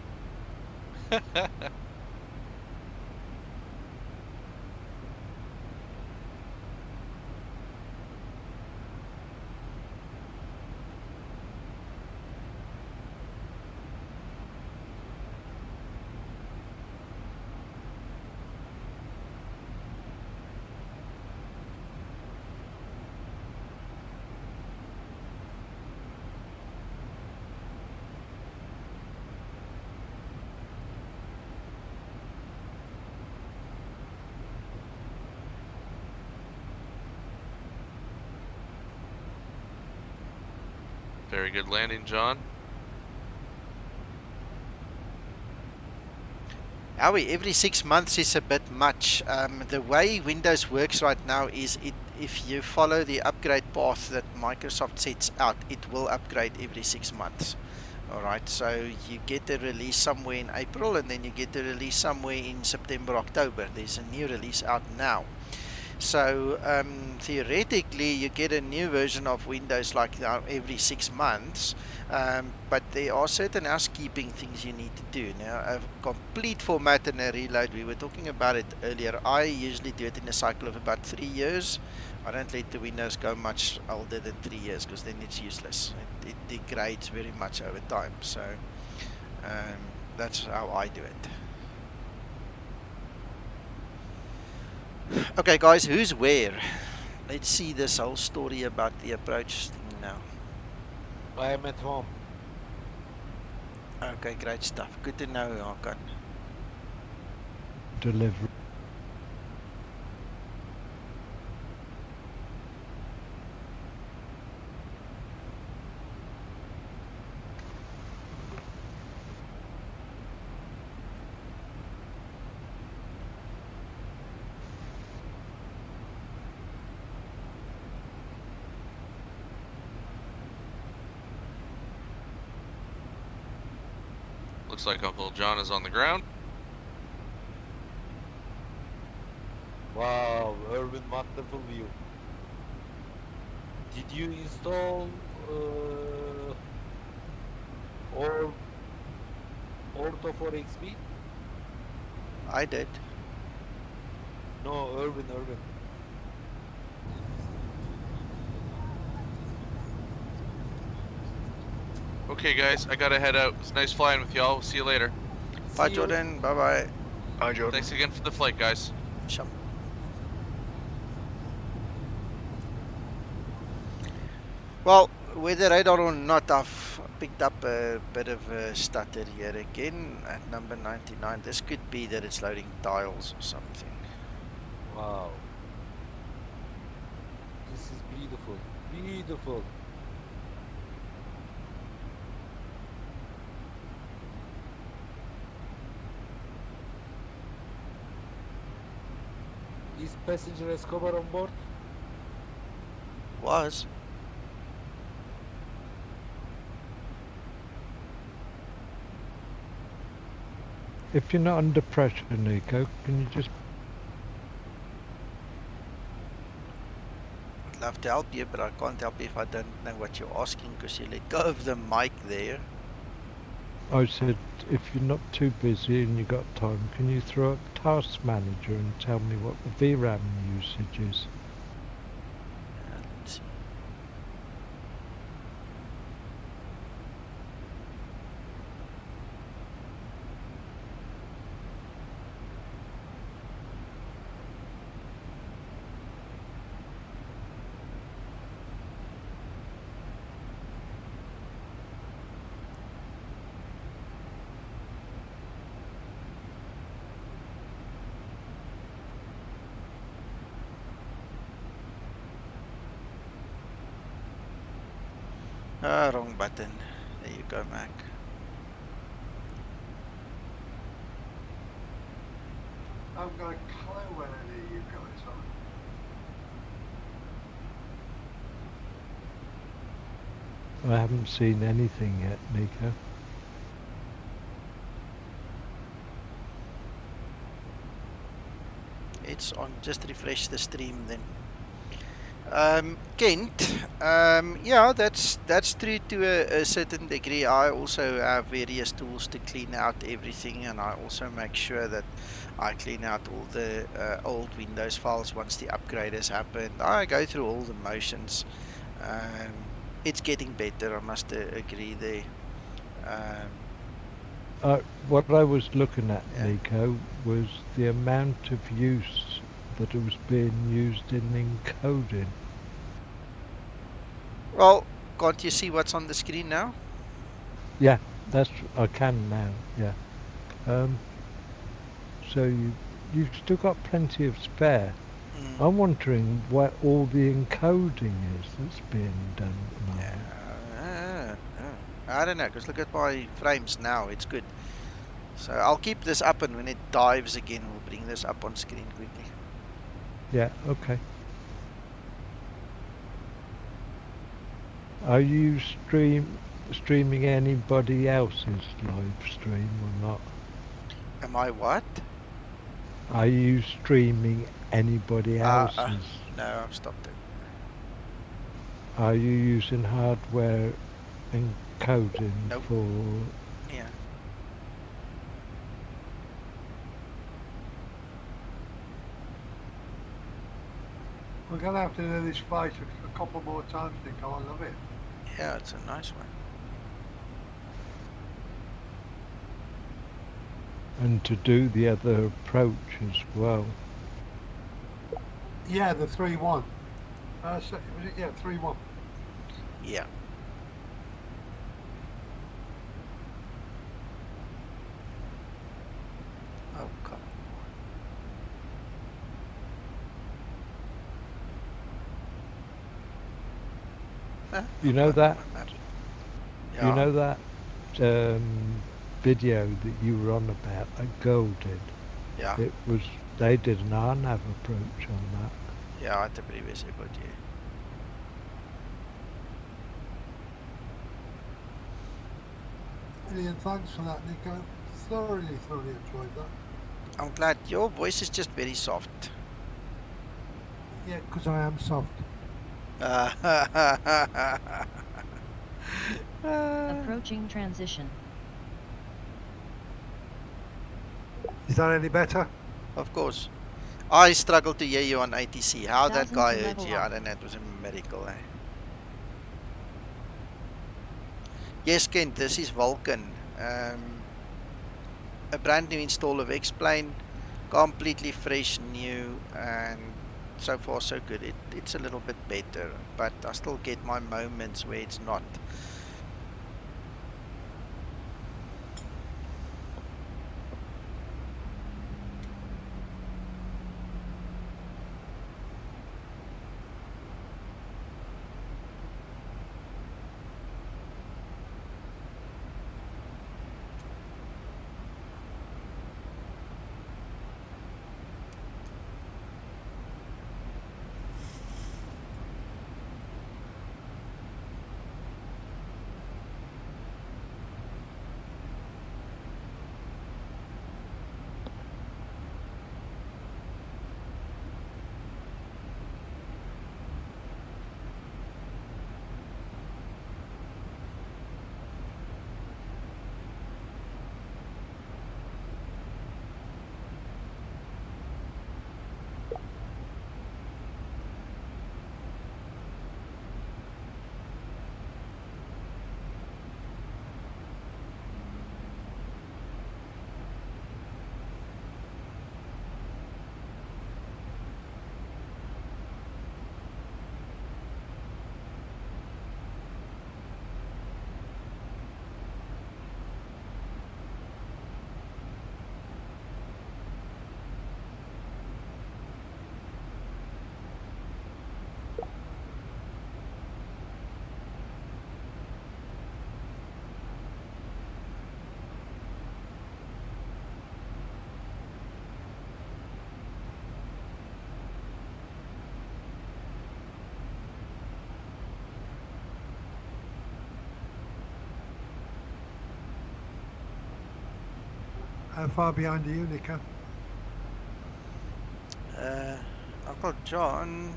Very good landing, John. Howie, every 6 months is a bit much. The way Windows works right now is if you follow the upgrade path that Microsoft sets out, it will upgrade every 6 months. Alright, so you get a release somewhere in April, and then you get a release somewhere in September, October. There's a new release out now. So theoretically you get a new version of Windows like every 6 months, but there are certain housekeeping things you need to do. Now, a complete format and a reload, we were talking about it earlier. I usually do it in a cycle of about 3 years. I don't let the Windows go much older than 3 years, because then it's useless. It degrades very much over time. So that's how I do it. Okay guys, who's where? Let's see this whole story about the approach thing now. I am at home. Okay, great stuff. Good to know, Hakan. Delivery. Looks like Uncle John is on the ground. Wow, Irvin, wonderful view. Did you install Orto for XP? I did. No, Irvin. Okay, guys, I gotta head out. It's nice flying with y'all. See you later. Bye, Jordan. Bye-bye. Bye, Jordan. Thanks again for the flight, guys. Sure. Well, whether radar or not, I've picked up a bit of a stutter here again at number 99. This could be that it's loading tiles or something. Wow. This is beautiful. Beautiful. Is passenger Escobar on board? Was. If you're not under pressure, Nico, can you just... I'd love to help you, but I can't help you if I don't know what you're asking, because you let go of the mic there. I said, if you're not too busy and you got time, can you throw up Task Manager and tell me what the VRAM usage is? Let's see. Ah, wrong button. There you go, Mac. I haven't got a clue where any of you guys are. I haven't seen anything yet, Nico. It's on. Just refresh the stream then. Kent, yeah, that's true to a certain degree. I also have various tools to clean out everything, and I also make sure that I clean out all the old Windows files once the upgrade has happened. I go through all the motions. It's getting better, I must agree there. What I was looking at, yeah, Nico, was the amount of use that it was being used in encoding. Well, can't you see what's on the screen now? Yeah, I can now, yeah. So you've still got plenty of spare. I'm wondering what all the encoding is that's being done now. I don't know, because look at my frames now, it's good. So I'll keep this up, and when it dives again, we'll bring this up on screen quickly. Yeah, okay. Are you streaming anybody else's live stream or not? Am I what? Are you streaming anybody else's? No, I've stopped it. Are you using hardware encoding for... Yeah. We're going to have to do this flight a couple more times, Nico. I love it. Yeah, it's a nice one. And to do the other approach as well. Yeah, the 3-1. Was it? Yeah, 3-1. Yeah. Oh, come on. You know that? Yeah. You know that video that you were on about, that girl did? Yeah. It was, they did an RNAV approach on that. Yeah, at the previous airport, yeah. Brilliant, thanks for that, Nico. Thoroughly enjoyed that. I'm glad your voice is just very soft. Yeah, because I am soft. Approaching transition. Is that any better? Of course. I struggled to hear you on ATC. How that Thousands guy to heard level you, up. I don't know, it was a miracle. Eh? Yes, Kent, this is Vulkan. A brand new install of X-Plane, completely fresh, new, and so far so good. It's a little bit better, but I still get my moments where it's not. How far behind are you, Nico? Uncle John,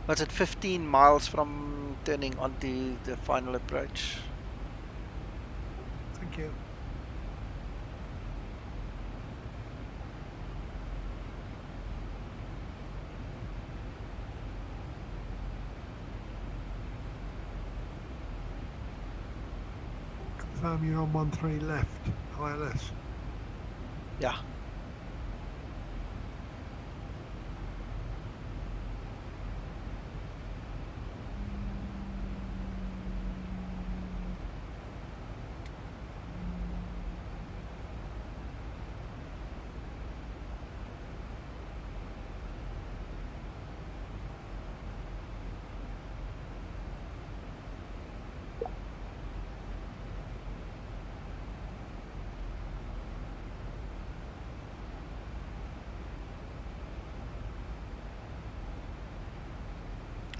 was it 15 miles from turning onto the final approach? Thank you. Confirm you're on 13 left, ILS. Yeah.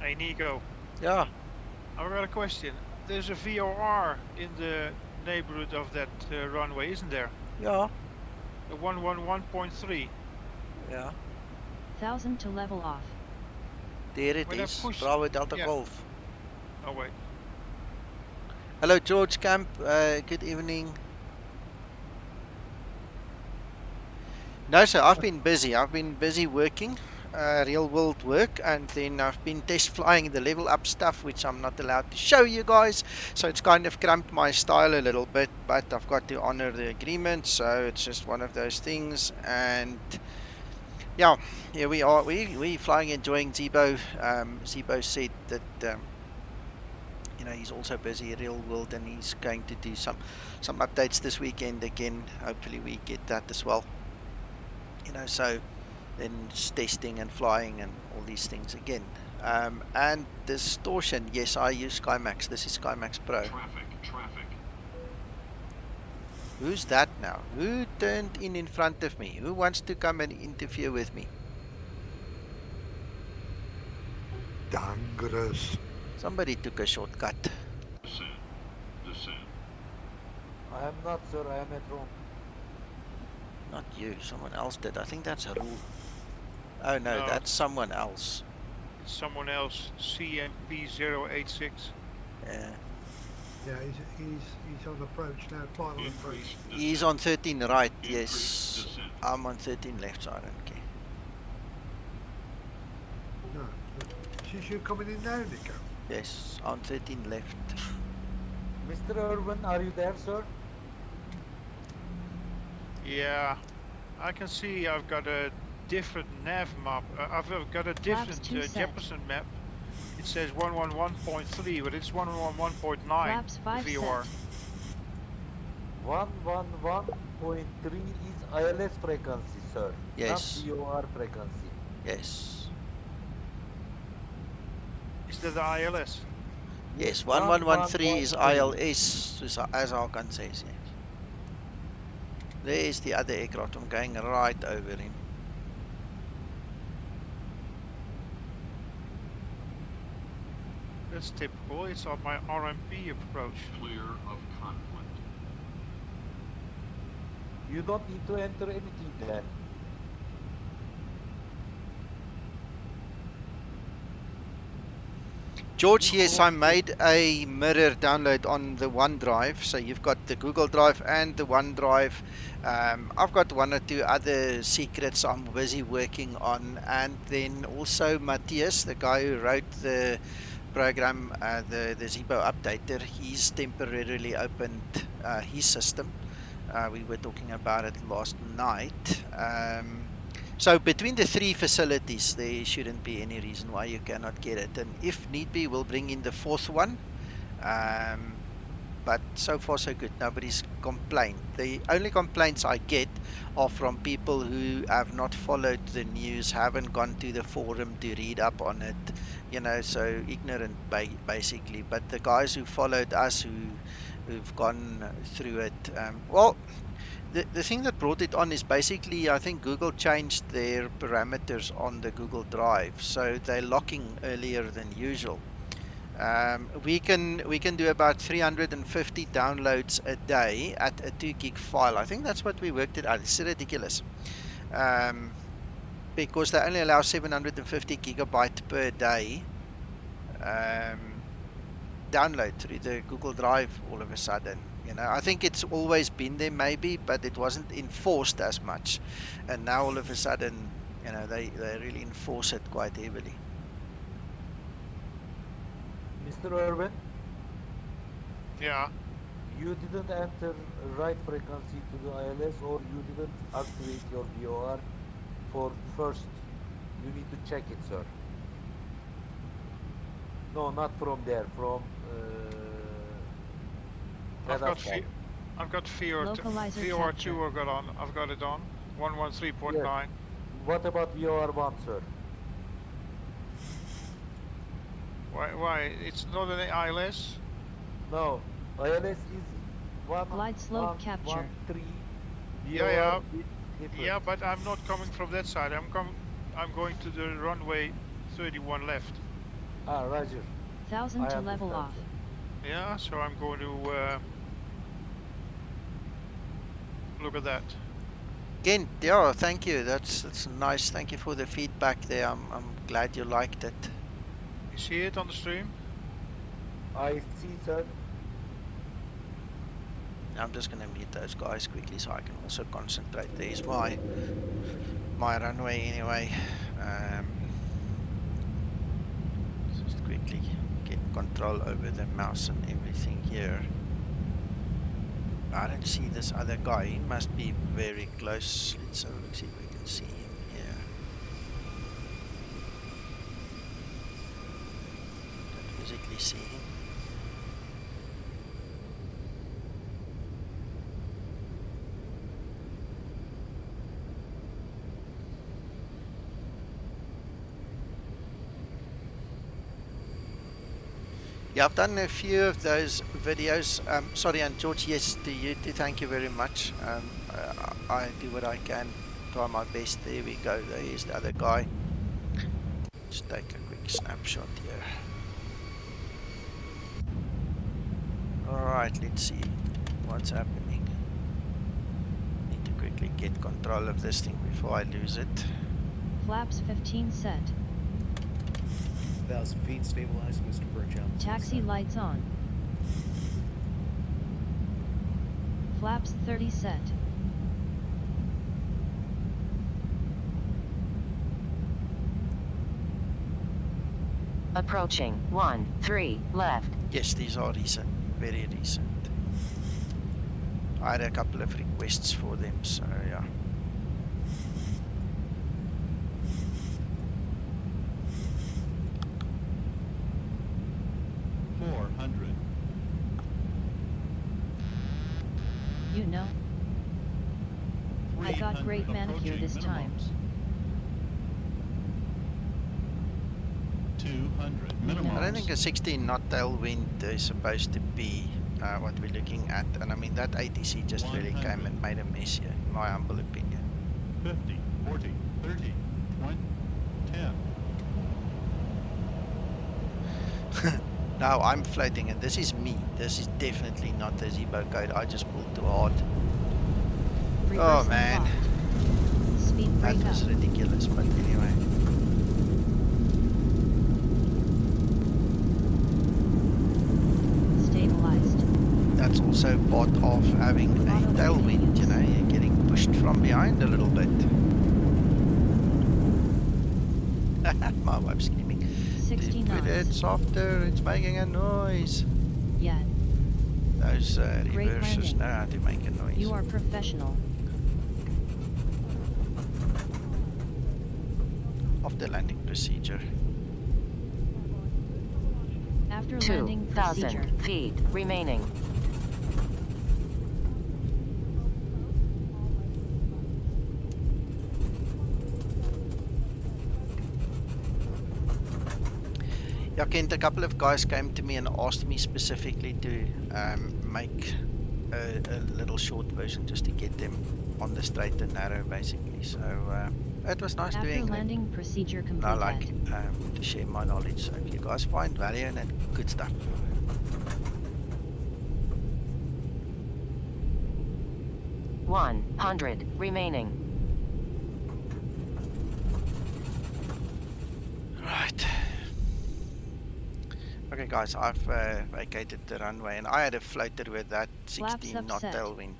Hey Nico, Yeah. I've got a question. There's a VOR in the neighborhood of that runway, isn't there? Yeah. A 111.3. Yeah. 1000 to level off. There it When I is. push, Bravo Delta yeah. Golf. Oh wait. Hello, George Camp. Good evening. No, sir. I've been busy. I've been busy working, real world work, and then I've been test flying the level up stuff, which I'm not allowed to show you guys. So it's kind of cramped my style a little bit, but I've got to honor the agreement. So it's just one of those things. And yeah, here we are. We flying, enjoying Zibo. Zibo said that. You know, he's also busy real world, and he's going to do some updates this weekend again. Hopefully we get that as well. You know, so then it's testing and flying and all these things again. And distortion, yes, I use SkyMax. This is SkyMax Pro. Traffic. Who's that now? Who turned in front of me? Who wants to come and interfere with me? Dangerous. Somebody took a shortcut. Descend. I am not, sir. I am at home. Not you. Someone else did. I think that's a rule. Oh no, No. that's someone else. It's someone else. CMP086. Yeah. Yeah, he's on approach now. Flight on approach. He's on 13 right, yes. I'm on 13 left, so I don't care. No. She's you coming in now, Nico? Yes, on 13 left. Mr. Irwin, are you there, sir? Yeah, I can see I've got a different nav map. I've got a different Jefferson map. It says 111.3, but it's 111.9 VOR. 111.3 is ILS frequency, sir. Yes. Not VOR frequency. Yes. Is that the ILS? Yes, 1113 is ILS, as Hakan says, yes. There's the other aircraft. I'm going right over him. That's typical. It's on my RMP approach. Clear of conflict. You don't need to enter anything then. George, yes, I made a mirror download on the OneDrive. So you've got the Google Drive and the OneDrive. I've got one or two other secrets I'm busy working on. And then also Matthias, the guy who wrote the program, the Zibo updater, he's temporarily opened his system. We were talking about it last night. So between the three facilities, there shouldn't be any reason why you cannot get it. And if need be, we'll bring in the fourth one. But so far so good. Nobody's complained. The only complaints I get are from people who have not followed the news, haven't gone to the forum to read up on it. You know, so ignorant basically. But the guys who followed us, who've gone through it, well, the thing that brought it on is basically, I think Google changed their parameters on the Google Drive, so they're locking earlier than usual. We can do about 350 downloads a day at a 2 gig file. I think that's what we worked it out. It's ridiculous, because they only allow 750 gigabyte per day download through the Google Drive all of a sudden. You know, I think it's always been there maybe, but it wasn't enforced as much. And now all of a sudden, you know, they really enforce it quite heavily. Mr. Irwin? Yeah. You didn't enter right frequency to the ILS, or you didn't activate your VOR for first. You need to check it, sir. No, not from there, from I've got VOR2 I've got it on. 113.9. Yes. What about VOR1, sir? Why? It's not an ILS? No, ILS is glide slope capture. 113. Yeah, but I'm not coming from that side. I'm going to the runway 31 left. Ah, Roger. 1000 I to level understand, off. sir. Yeah, so I'm going to look at that. Again, yeah, thank you. That's nice. Thank you for the feedback there. I'm glad you liked it. You see it on the stream? I see, sir. I'm just gonna mute those guys quickly so I can also concentrate. There's my runway anyway. Just quickly get control over the mouse and everything here. I don't see this other guy. He must be very close. Let's see if we can see him here. Don't physically see him. Yeah, I've done a few of those videos. Sorry, and George, yes, to you too. Thank you very much. I do what I can, try my best. There we go. There is the other guy. Let's take a quick snapshot here. Alright, let's see what's happening. Need to quickly get control of this thing before I lose it. Flaps 15 set. 1,000 feet, stabilized, Mr. Burchell. Taxi lights on. Flaps 30 set. Approaching 13 left. Yes, these are recent, very recent. I had a couple of requests for them, so yeah. You know, I got great manicure this time. 200 minimum. I don't think a 16 knot tailwind is supposed to be what we're looking at, and I mean that ATC just really came and made a mess here, in my humble opinion. 50, 40, 30, 20, 10. Now I'm floating, and this is me. This is definitely not the Zibo code. I just pulled too hard. Oh man, that was ridiculous, but anyway. Stabilized. That's also part of having a tailwind, you know, you're getting pushed from behind a little bit. My wife's screaming. 69. Put it softer, it's making a noise. Yeah. Those reversers know how to make a noise. You are professional. Of the landing procedure. After landing procedure. 2,000 feet remaining. Yeah, Kent, a couple of guys came to me and asked me specifically to make a little short version just to get them on the straight and narrow, basically. So it was nice After doing landing that. procedure complete. I like to share my knowledge. So if you guys find value in it, good stuff. $100 remaining. Right. Okay guys, I've vacated the runway, and I had a floater with that 16 knot tailwind.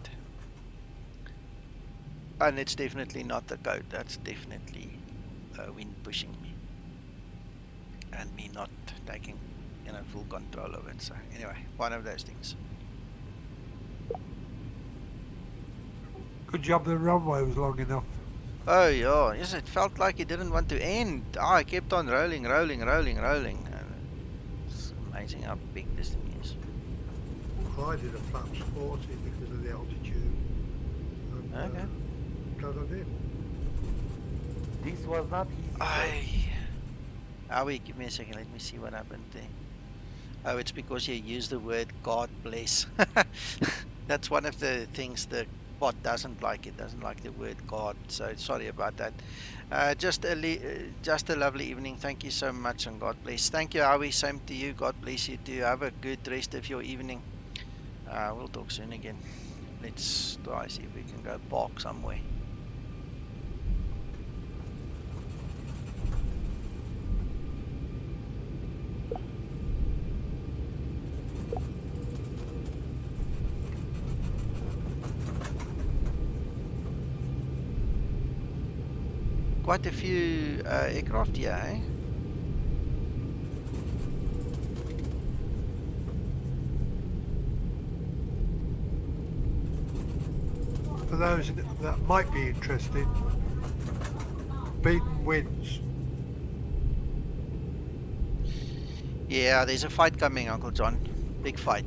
And it's definitely not the code, that's definitely wind pushing me. And me not taking, you know, full control of it. So anyway, one of those things. Good job the runway was long enough. Oh yeah, yes, it felt like it didn't want to end. I kept on rolling. It's amazing how big this thing is. I did a flaps 40 because of the altitude. And, okay. Glad I did. This was not easy. Wait, give me a second, let me see what happened there. Oh, it's because you used the word God bless. That's one of the things the bot doesn't like it, doesn't like the word God. So sorry about that. Just a lovely evening. Thank you so much, and God bless. Thank you, Howie. Same to you. God bless you too. Have a good rest of your evening. We'll talk soon again. Let's try see if we can go park somewhere. Quite a few aircraft here, eh? For those that might be interested, Beaton wins. Yeah, there's a fight coming, Uncle John. Big fight.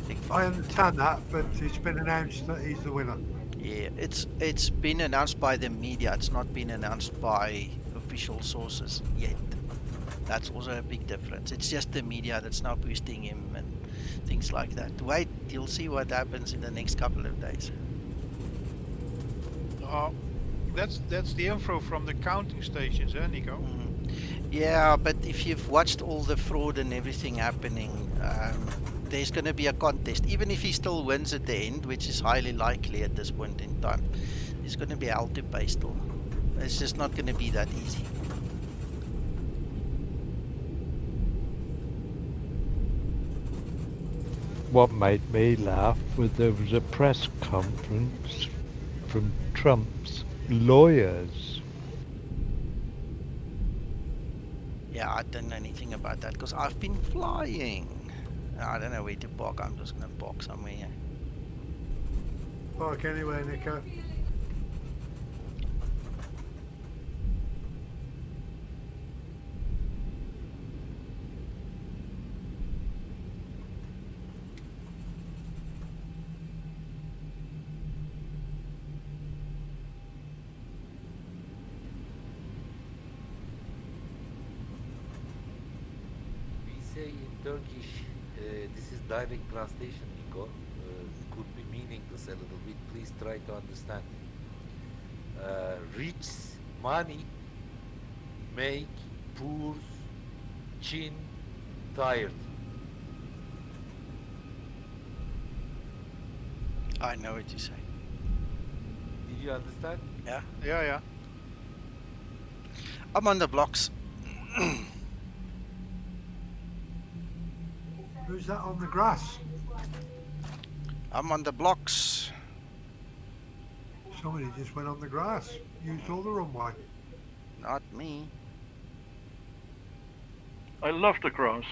Big fight. I understand that, but it's been announced that he's the winner. Yeah, it's been announced by the media. It's not been announced by official sources yet. That's also a big difference. It's just the media that's now boosting him and things like that. Wait, you'll see what happens in the next couple of days. That's the info from the counting stations, eh, Nico? Yeah, but if you've watched all the fraud and everything happening, there's going to be a contest. Even if he still wins at the end, which is highly likely at this point in time, there's going to be hell to pay still. It's just not going to be that easy. What made me laugh was there was a press conference from Trump's lawyers. Yeah, I don't know anything about that because I've been flying. I don't know where to park. I'm just going to park somewhere here. Park anywhere, Nico. In Turkish, this is direct translation, Nico. Could be meaningless a little bit. Please try to understand. Rich money make poor chin tired. I know what you say. Did you understand? Yeah. Yeah. I'm on the blocks. Who's that on the grass? I'm on the blocks. Somebody just went on the grass. Used all the runway. Not me. I love the grass.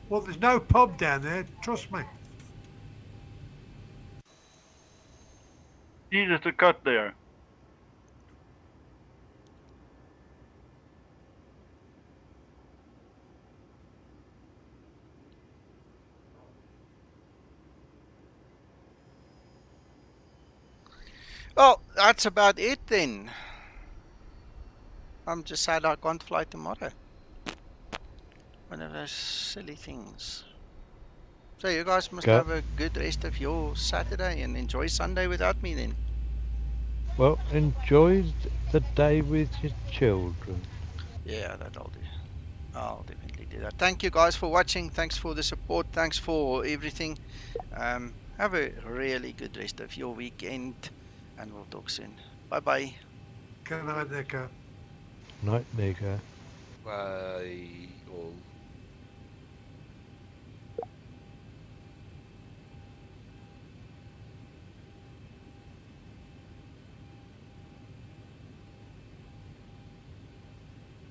Well, there's no pub down there, trust me. Easy to cut there. Well, that's about it then. I'm just sad I can't fly tomorrow. One of those silly things. So you guys must have a good rest of your Saturday and enjoy Sunday without me then. Well, enjoy the day with your children. Yeah, that I'll do. I'll definitely do that. Thank you guys for watching. Thanks for the support. Thanks for everything. Have a really good rest of your weekend and we'll talk soon. Bye bye. Good night, Nico. Night, Nico. Bye all.